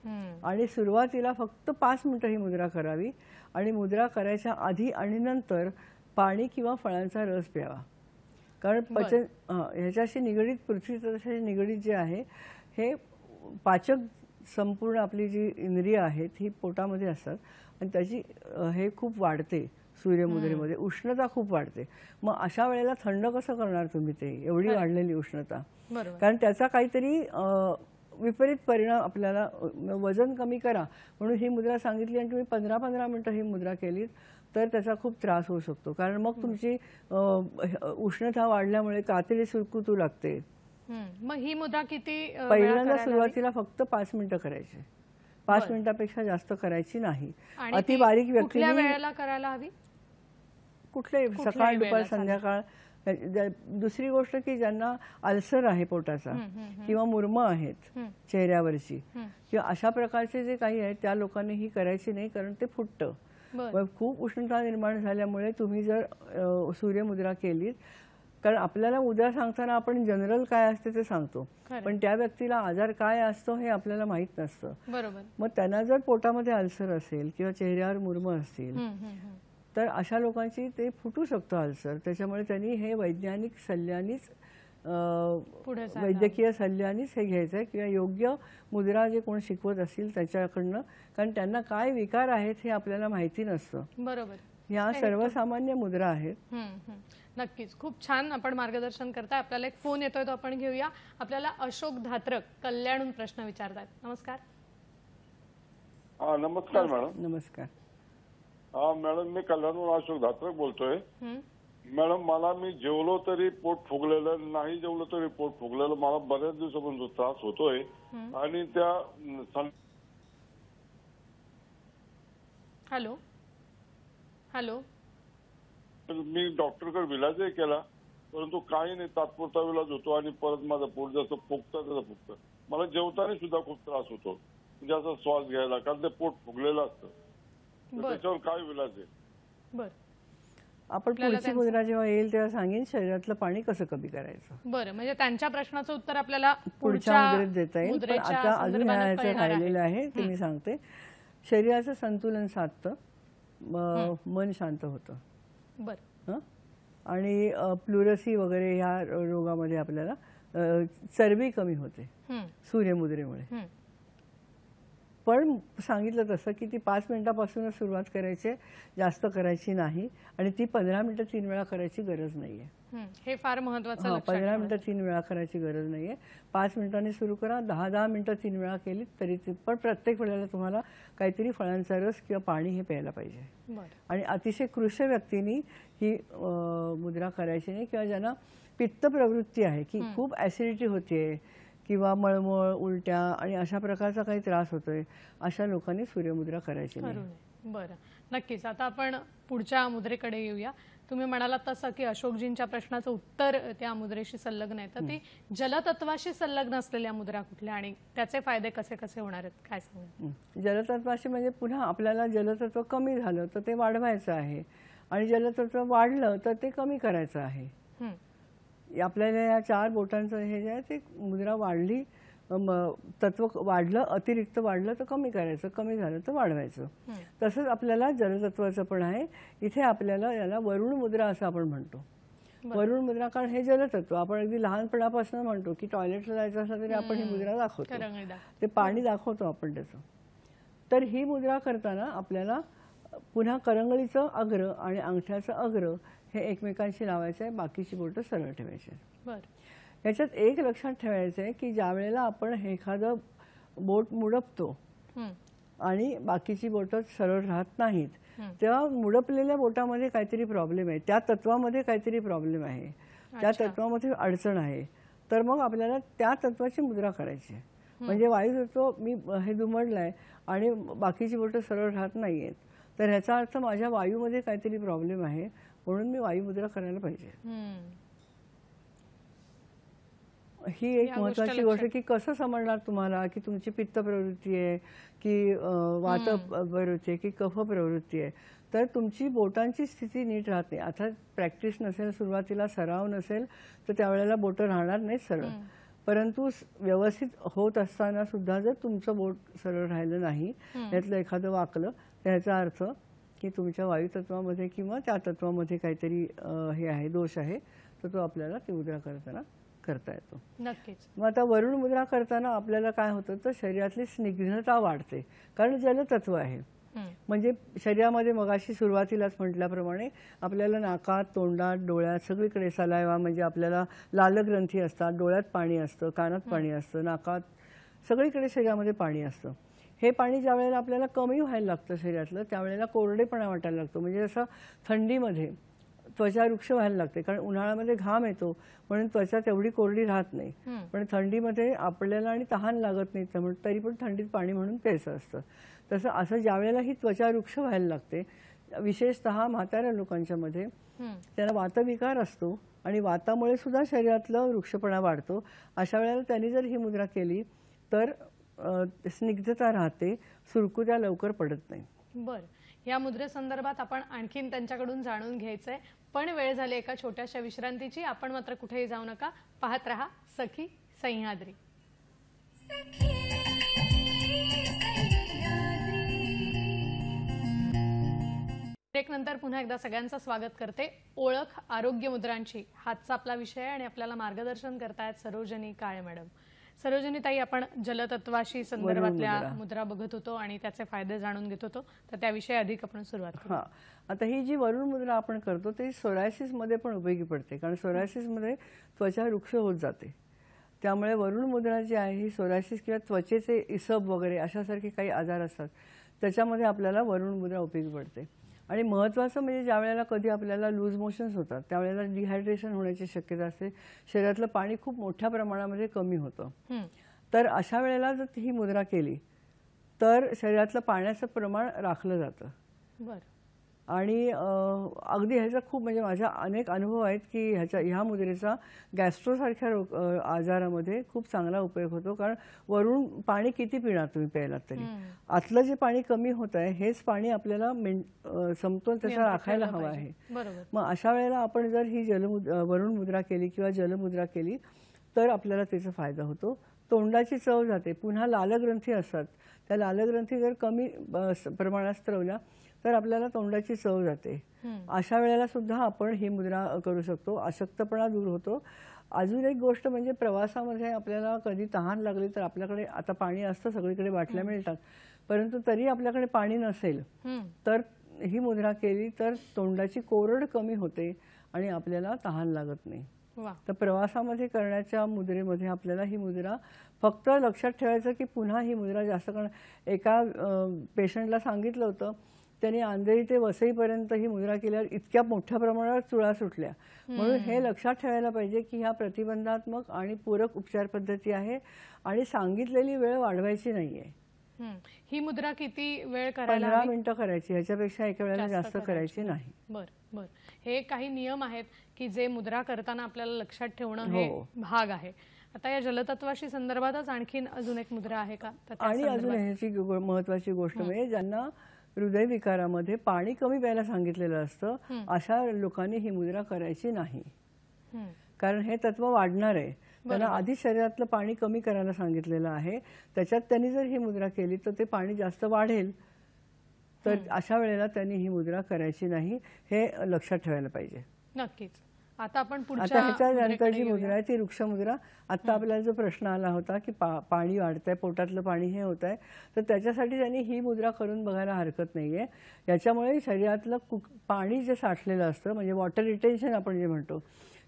हम्म. आणि सुरुवातीला फक्त 5 मिनिटं ही मुद्रा करावी आणि मुद्रा करायच्या आधी आणि नंतर पाणी किंवा फळांचा रस प्यावा. कारण ह्याच्याशी निगडीत पृथ्वी तत्वाशी निगडीत जे आहे हे पाचक संपूर्ण आपली जी इंद्रिय आहेत ही पोटामध्ये असतात आणि त्याची हे खूप वाढते. सूर्यमुद्रेमध्ये उष्णता खूप वाढते. मग अशा वेळेला थंड कसं करणार तुम्ही ते, एवढी वाढलेली उष्णता. बरोबर. कारण त्याचा काहीतरी विपरीत परिणाम आपल्याला. वजन कमी करा म्हणून ही मुद्रा सांगितली आणि तुम्ही 15-15 मिनिटं ही मुद्रा केलीत तर त्याचा खूप त्रास होऊ शकतो. कारण मग तुमची उष्णता वाढल्यामुळे कातडी सुरकुतू लागते. मग ही मुद्रा किती वेळा पहिल्यांदा करायला सुरुवातीला फक्त 5 मिनिटं करायची. 5 मिनिटापेक्षा जास्त करायची नाही. आणि अति ती बारीक कुठल्या व्यक्तीने वेळेला करायला हवी? कुठल्याही सकाळ दुपार संध्याकाळ. दुसरी गोष्ट की ज्यांना अल्सर आहे पोटाचा किंवा मुर्म आहेत चेहऱ्यावरची किंवा अशा प्रकारचे जे काही आहेत त्या लोकांनी ही करायची नाही, कारण ते फुटतं. बरं. खूप उष्णता निर्माण झाल्यामुळे तुम्ही जर सूर्यमुद्रा केलीत, कारण आपल्याला मुद्रा सांगताना आपण जनरल काय असते ते सांगतो, पण त्या व्यक्तीला आजार काय असतो हे आपल्याला माहित नसतं. बरोबर. मग त्यांना जर पोटामध्ये अल्सर असेल किंवा चेहऱ्यावर मुर्म असतील तर अशा लोकांची ते फुटू शकतं अल्सर. त्याच्यामुळे त्यांनी हे वैज्ञानिक सल्ल्यानीच वैद्यकीय सल्ल्यानीच हे घ्यायचं आहे किंवा योग्य मुद्रा जे कोण शिकवत असतील त्याच्याकडनं, कारण त्यांना काय विकार आहेत हे आपल्याला माहिती नसतं. बरोबर. ह्या सर्वसामान्य मुद्रा आहेत. नक्कीच. खूप छान आपण मार्गदर्शन करताय. आपल्याला एक फोन येतोय तो आपण घेऊया. आपल्याला अशोक धात्रक कल्याणहून प्रश्न विचारतात. नमस्कार. नमस्कार मॅडम. नमस्कार. मॅडम मी कल्याणहून अशोक धात्रक बोलतोय. मॅडम मी जेवलो तरी पोट फुगलेलं, नाही जेवलो तरी पोट फुगलेलं, मला बऱ्याच दिवसापासून त्रास होतोय. आणि त्या हॅलो हॅलो मी डॉक्टरकडे विलाजही केला, परंतु काही नाही, तात्पुरता विलाज होतो आणि परत माझं पोट जसं फुगतं. मला जेवताना सुद्धा खूप त्रास होतो, म्हणजे असं श्वास घ्यायला, कारण ते पोट फुगलेलं असतं. त्याच्यावर काय विलाज आहे? बर. आपण पुढची मुद्रा जेव्हा येईल तेव्हा सांगेन शरीरातलं पाणी कसं कमी करायचं. बरं, म्हणजे त्यांच्या प्रश्नाचं उत्तर आपल्याला पुढच्या मुद्रेत देता येईल. पण आता अजून ह्याचं राहिलेलं आहे ते मी सांगते. शरीराचं संतुलन साधतं, मन शांत होतं. बरं. आणि प्लुरसी वगैरे ह्या रोगामध्ये आपल्याला चरबी कमी होते सूर्यमुद्रेमुळे. पण सांगितलं तसं की ती 5 मिनिटापासूनच सुरुवात करायची, जास्त करायची नाही. आणि ती 15 मिनिटं 3 वेळा करायची गरज नाहीये. हे फार महत्त्वाचं लक्षात 15 मिनिटं 3 वेळा करायची गरज नाहीये. 5 मिनिटांनी सुरू करा. 10-10 मिनिटं 3 वेळा केली तरी पण प्रत्येक वेळेला तुम्हाला काहीतरी फळांचा रस किंवा पाणी हे प्यायला पाहिजे. आणि अतिशय कृश व्यक्तींनी ही मुद्रा करायची नाही, किंवा ज्यांना पित्त प्रवृत्ती आहे की खूप ऍसिडिटी होते किंवा मळमळ, उलट्या आणि अशा प्रकारचा काही त्रास होतोय, अशा लोकांनी सूर्यमुद्रा करायची नाही. बरं, नक्कीच. आता आपण पुढच्या मुद्रेकडे येऊया. तुम्ही म्हणालात तसं की अशोकजींच्या प्रश्नाचं उत्तर त्या मुद्रेशी संलग्न आहे, तर ती जलतत्वाशी संलग्न असलेल्या मुद्रा कुठल्या आणि त्याचे फायदे कसे कसे होणार आहेत, काय सांगा? जलतत्वाशी म्हणजे पुन्हा आपल्याला जलतत्व कमी झालं तर ते वाढवायचं आहे आणि जलतत्व वाढलं तर ते कमी करायचं आहे. आपल्याला या 4 बोटांचं हे जे आहे ते मुद्रा वाढली, तत्व वाढलं, अतिरिक्त वाढलं तर कमी करायचं, कमी झालं तर वाढवायचं. तसंच आपल्याला जलतत्वाचं पण आहे. इथे आपल्याला याला वरुण मुद्रा असं आपण म्हणतो. वरुण मुद्रा, कारण हे जलतत्व आपण अगदी लहानपणापासून म्हणतो की टॉयलेटला जायचं असलं तरी आपण ही मुद्रा दाखवतो, ते पाणी दाखवतो आपण त्याचं. तर ही मुद्रा करताना आपल्याला पुन्हा करंगळीचं अग्र आणि अंगठ्याचं अग्र हे एकमेकांशी लावायचं आहे, बाकीची बोटं सरळ ठेवायची आहेत. याच्यात एक लक्षात ठेवायचं आहे की ज्या वेळेला आपण हे एखादं बोट मुडपतो आणि बाकीची बोटं सरळ राहत नाहीत, तेव्हा मुडपलेल्या बोटामध्ये काहीतरी प्रॉब्लेम आहे, त्या तत्वामध्ये काहीतरी प्रॉब्लेम आहे, त्या तत्वामध्ये अडचण आहे. तर मग आपल्याला त्या तत्वाची मुद्रा करायची आहे. म्हणजे वायुतत्व मी हे दुमडलंय आणि बाकीची बोटं सरळ राहत नाहीयेत, तर ह्याचा अर्थ माझ्या वायूमध्ये काहीतरी प्रॉब्लेम आहे, म्हणून मी वायुमुद्रा करायला पाहिजे. ही एक महत्वाची गोष्ट की कसं समजणार तुम्हाला की तुमची पित्त प्रवृत्ती आहे की वात प्रवृत्ती आहे की कफ प्रवृत्ती आहे. तर तुमची बोटांची स्थिती नीट राहते. आता प्रॅक्टिस नसेल, सुरुवातीला सराव नसेल तर त्यावेळेला बोटं राहणार नाहीत सरळ. परंतु व्यवस्थित होत असताना सुद्धा जर तुमचं बोट सरळ राहिलं नाही, यातलं एखादं वाकलं, तर याचा अर्थ की तुमच्या वायुतत्वामध्ये किंवा त्या तत्वामध्ये काहीतरी हे आहे, दोष आहे, तर तो आपल्याला ती मुद्रा करताना करता येतो. नक्कीच. मग आता वरुण मुद्रा करताना आपल्याला काय होतं, तर शरीरातली स्निग्धता वाढते, कारण जलतत्व आहे. म्हणजे शरीरामध्ये मगाशी सुरुवातीलाच म्हटल्याप्रमाणे आपल्याला नाकात, तोंडात, डोळ्यात सगळीकडे सलायवा म्हणजे आपल्याला लालग्रंथी असतात, डोळ्यात पाणी असतं, कानात पाणी असतं, नाकात सगळीकडे शरीरामध्ये पाणी असतं. हे पाणी ज्या वेळेला आपल्याला कमी व्हायला लागतं शरीरातलं, त्यावेळेला कोरडेपणा वाटायला लागतो. म्हणजे असं थंडीमध्ये त्वचा रुक्ष व्हायला लागते, कारण उन्हाळ्यामध्ये घाम येतो म्हणून त्वचा तेवढी कोरडी राहत नाही, पण थंडीमध्ये आपल्याला आणि तहान लागत नाही, त्यामुळे तरी पण थंडीत पाणी म्हणून प्यायचं असतं. तसं असं ज्या वेळेला ही त्वचा रुक्ष व्हायला लागते, विशेषतः म्हाताऱ्या लोकांच्या मध्ये त्यांना वातविकार असतो आणि वातामुळे सुद्धा शरीरातलं वृक्षपणा वाढतो. अशा वेळेला त्यांनी जर ही मुद्रा केली तर स्निग्धता राहते, सुरकुत्या लवकर पडत नाही. बरं, या मुद्रेसंदर्भात आपण आणखीन त्यांच्याकडून जाणून घ्यायचंय, पण वेळ झाली एका छोट्याशा विश्रांतीची. आपण मात्र कुठेही जाऊ नका, पाहत रहा सखी सह्याद्री. ब्रेक नंतर पुन्हा एकदा सगळ्यांचं स्वागत करते. ओळख आरोग्य मुद्रांची हाचा आपला विषय आहे आणि आपल्याला मार्गदर्शन करतायत सरोजनी काळे मॅडम. सरोजनी ताई, आपण जलतत्वाशी संदर्भातल्या मुद्रा बघत होतो आणि त्याचे फायदे जाणून घेत होतो, तर त्याविषयी अधिक आपण सुरुवात करू. आता ही जी वरुण मुद्रा आपण करतो ती सोरायसिस मध्ये पण उपयोगी पडते, कारण सोरायसिस मध्ये त्वचा रुक्ष होत जाते. त्यामुळे वरुण मुद्रा जी आहे ही सोरायसिस किंवा त्वचेचे इसब वगैरे अशासारखे काही आजार असतात त्याच्यामध्ये आपल्याला वरुण मुद्रा उपयोगी पडते. आणि महत्त्वाचं म्हणजे ज्या वेळेला कधी आपल्याला लूज मोशन्स होतात त्यावेळेला डिहायड्रेशन होण्याची शक्यता असते, शरीरातलं पाणी खूप मोठ्या प्रमाणामध्ये कमी होतं. तर अशा वेळेला जर ही मुद्रा केली तर शरीरातलं पाण्याचं प्रमाण राखलं जातं. बरं. आणि अगदी ह्याचा खूप म्हणजे माझ्या अनेक अनुभव आहेत की ह्या मुद्रेचा गॅस्ट्रोसारख्या आजारामध्ये खूप चांगला उपयोग होतो. कारण वरून पाणी किती पिणार तुम्ही प्यायलात तरी आतलं जे पाणी कमी होत आहे हेच पाणी आपल्याला समतोल त्याचा राखायला हवा आहे. मग अशा वेळेला आपण जर ही वरुण मुद्रा केली किंवा जलमुद्रा केली तर आपल्याला त्याचा फायदा होतो. तोंडाची चव जाते. पुन्हा लालग्रंथी असतात, त्या लालग्रंथी जर कमी प्रमाणात स्त्रवल्या तर आपल्याला तोंडाची चव जाते. अशा वेळेला सुद्धा आपण ही मुद्रा करू शकतो. अशक्तपणा दूर होतो. अजून एक गोष्ट म्हणजे प्रवासामध्ये आपल्याला कधी तहान लागली तर आपल्याकडे आता पाणी असतं, सगळीकडे बाटल्या मिळतात, परंतु तरी आपल्याकडे पाणी नसेल तर ही मुद्रा केली तर तोंडाची कोरड कमी होते आणि आपल्याला तहान लागत नाही. तर प्रवासामध्ये करण्याच्या मुद्रेमध्ये आपल्याला ही मुद्रा फक्त लक्षात ठेवायचं की पुन्हा ही मुद्रा जास्त कारण एका पेशंटला सांगितलं होतं, त्यांनी अंधेरी ते वसईपर्यंत ही मुद्रा केल्यावर इतक्या मोठ्या प्रमाणावर चुळा सुटल्या. म्हणून हे लक्षात ठेवायला पाहिजे की ह्या प्रतिबंधात्मक आणि पूरक उपचार पद्धती आहे आणि सांगितलेली वेळ वाढवायची नाहीये. ही मुद्रा किती वेळ करायला? 15 मिनिटं करायची, ह्याच्यापेक्षा एका वेळेला जास्त करायची नाही. बरं. हे काही नियम आहेत की जे मुद्रा करताना आपल्याला लक्षात ठेवणं हे भाग आहे. आता या जलतत्वाशी संदर्भातच आणखीन अजून एक मुद्रा आहे का? आणि अजून ह्याची महत्वाची गोष्ट म्हणजे ज्यांना हृदयविकारामध्ये पाणी कमी प्यायला सांगितलेलं असतं अशा लोकांनी ही मुद्रा करायची नाही, कारण हे तत्व वाढणार आहे. त्यांना आधी शरीरातलं पाणी कमी करायला सांगितलेलं आहे, त्याच्यात त्यांनी जर ही मुद्रा केली तर ते पाणी जास्त वाढेल. तर अशा वेळेला त्यांनी ही मुद्रा करायची नाही, हे लक्षात ठेवायला पाहिजे. नक्कीच. आता आपण आता ह्याच्यानंतर जी मुद्रा आहे ती वृक्ष मुद्रा. आता आपल्याला जो प्रश्न आला होता की पाणी वाढतंय, पोटातलं पाणी हे होत आहे, तर त्याच्यासाठी त्यांनी ही मुद्रा करून बघायला हरकत नाहीये. याच्यामुळे शरीरातलं पाणी जे साठलेलं असतं म्हणजे वॉटर रिटेन्शन आपण जे म्हणतो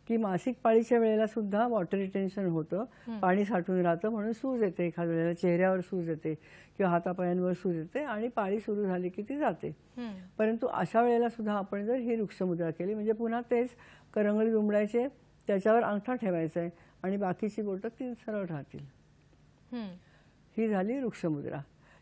की मासिक पाळीच्या वेळेला सुद्धा वॉटर रिटेन्शन होतं, पाणी साठून राहतं, म्हणून सूज येते, एखाद्या वेळेला चेहऱ्यावर सूज येते किंवा हातापायांवर सूज येते आणि पाळी सुरू झाली की ती जाते. परंतु अशा वेळेला सुद्धा आपण जर ही वृक्षमुद्रा केली म्हणजे पुन्हा तेच करंगळी दुमडायचे, त्याच्यावर अंगठा ठेवायचा आहे आणि बाकीची बोटं ती सरळ राहतील. ही झाली वृक्षमुद्रा.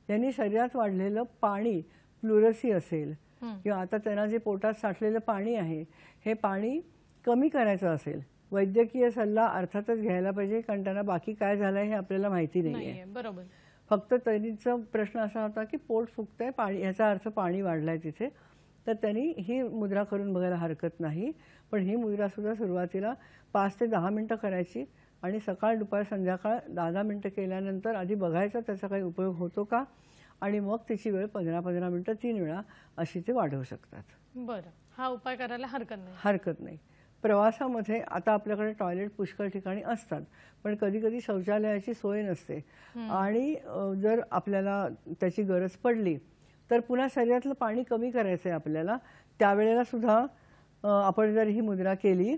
यांनी शरीरात वाढलेलं पाणी प्लुरसी असेल किंवा आता त्यांना जे पोटात साठलेलं पाणी आहे हे पाणी कमी करायचं असेल, वैद्यकीय सल्ला अर्थातच घ्यायला पाहिजे, कारण त्यांना बाकी काय झालंय हे आपल्याला माहिती नाहीये. बरोबर. फक्त त्यांचा प्रश्न असा होता की पोट फुगतंय, पाणी, याचा अर्थ पाणी वाढलाय तिथे, तर त्यांनी ही मुद्रा करून बघायला हरकत नाही. पण ही मुद्रा सुद्धा सुरुवातीला 5 ते 10 मिनिटं करायची आणि सकाळ दुपार संध्याकाळ 10-10 मिनटं केल्यानंतर आधी बघायचा त्याचा काही उपयोग होतो का, आणि मग त्याची वेळ 15-15 मिनटं 3 वेळा अशी ते वाढवू शकतात. बरं, हा उपाय करायला हरकत नाही. हरकत नाही. प्रवासामध्ये आता आपल्याकडे टॉयलेट पुष्कळ ठिकाणी असतात, पण कधी कधी शौचालयाची सोय नसते, आणि जर आपल्याला त्याची गरज पडली तर पुन्हा शरीरातलं पाणी कमी करायचं आहे आपल्याला, त्यावेळेला सुद्धा आपण जर ही मुद्रा केली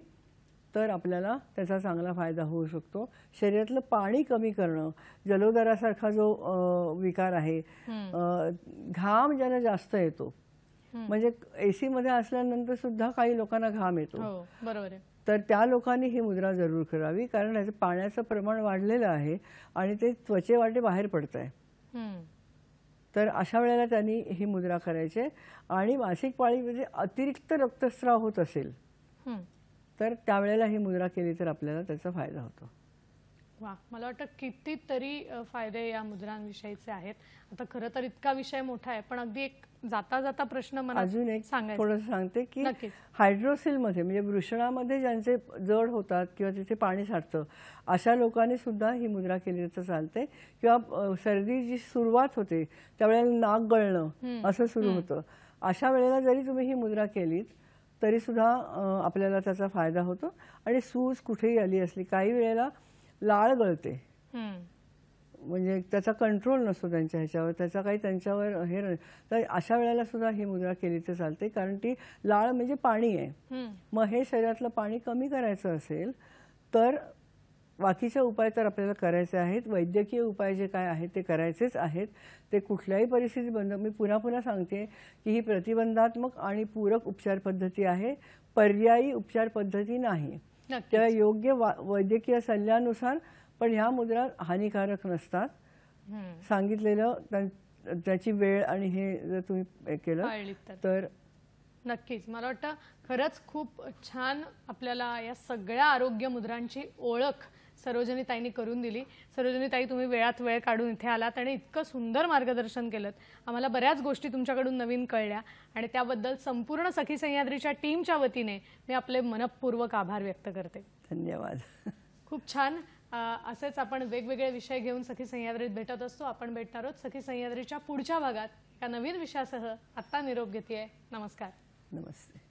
तर आपल्याला त्याचा चांगला फायदा होऊ शकतो. शरीरातलं पाणी कमी करणं, जलोदरासारखा जो विकार आहे, घाम ज्यांना जास्त येतो, म्हणजे एसी मध्ये असल्यानंतर सुद्धा काही लोकांना घाम येतो, हो बरोबर आहे. तर त्या लोकांनी ही मुद्रा जरूर करावी, कारण याचं पाण्याचं प्रमाण वाढलेलं आहे आणि ते त्वचेवाटे बाहेर पडत आहे. तर अशा वेळेला त्यांनी ही मुद्रा करायची. आणि मासिक पाळीमध्ये अतिरिक्त रक्तस्राव होत असेल तर त्यावेळेला ही मुद्रा केली तर आपल्याला त्याचा फायदा होतो. वा, मला वाटतं कितीतरी फायदे या मुद्रांविषयीचे आहेत. आता खरं तर इतका विषय मोठा आहे, पण अगदी एक जाता जाता प्रश्न मला अजून एक सांगायचा. थोडंसं सांगते की नक्कीच. हायड्रोसिलमध्ये म्हणजे वृषणामध्ये ज्यांचे जड होतात किंवा तिथे पाणी साठतं अशा लोकांनी सुद्धा ही मुद्रा केली तर चालते. किंवा सर्दीची सुरुवात होते त्यावेळेला नाक गळणं असं सुरू होतं, अशा वेळेला जरी तुम्ही ही मुद्रा केलीत तरी सुद्धा आपल्याला त्याचा फायदा होतो. आणि सूज कुठेही आली असली, काही वेळेला लाळ गळते, म्हणजे त्याचा कंट्रोल नसतो त्यांच्या ह्याच्यावर, त्याचा काही त्यांच्यावर हे नाही, तर अशा वेळेला सुद्धा ही मुद्रा केली तर चालते. कारण ती लाळ म्हणजे पाणी आहे, मग हे शरीरातलं पाणी कमी करायचं असेल तर बाकीचे उपाय तर आपल्याला करायचे आहेत. वैद्यकीय उपाय जे काय आहेत ते करायचेच आहेत. ते कुठल्याही परिस्थितीत बंद, मी पुन्हा पुन्हा सांगते की ही प्रतिबंधात्मक आणि पूरक उपचार पद्धती आहे, पर्यायी उपचार पद्धती नाही. त्या योग्य वैद्यकीय सल्ल्यानुसार, पण ह्या मुद्रा हानिकारक नसतात. सांगितलेलं त्याची वेळ आणि हे जर तुम्ही केलं तर नक्कीच. मला वाटतं खरंच खूप छान आपल्याला या सगळ्या आरोग्य मुद्रांची ओळख सरोजनी ताईंनी करून दिली. सरोजनी ताई, तुम्ही वेळात वेळ काढून इथे आलात आणि इतकं सुंदर मार्गदर्शन केलं. आम्हाला बऱ्याच गोष्टी तुमच्याकडून नवीन कळल्या आणि त्याबद्दल संपूर्ण सखी सह्याद्रीच्या टीमच्या वतीने मी आपले मनपूर्वक आभार व्यक्त करते. धन्यवाद. खूप छान. असेच आपण वेगवेगळे विषय घेऊन सखी सह्याद्रीत भेटत असतो. आपण भेटणार आहोत सखी सह्याद्रीच्या पुढच्या भागात एका नवीन विषयासह. आत्ता निरोप घेतेय. नमस्कार. नमस्ते.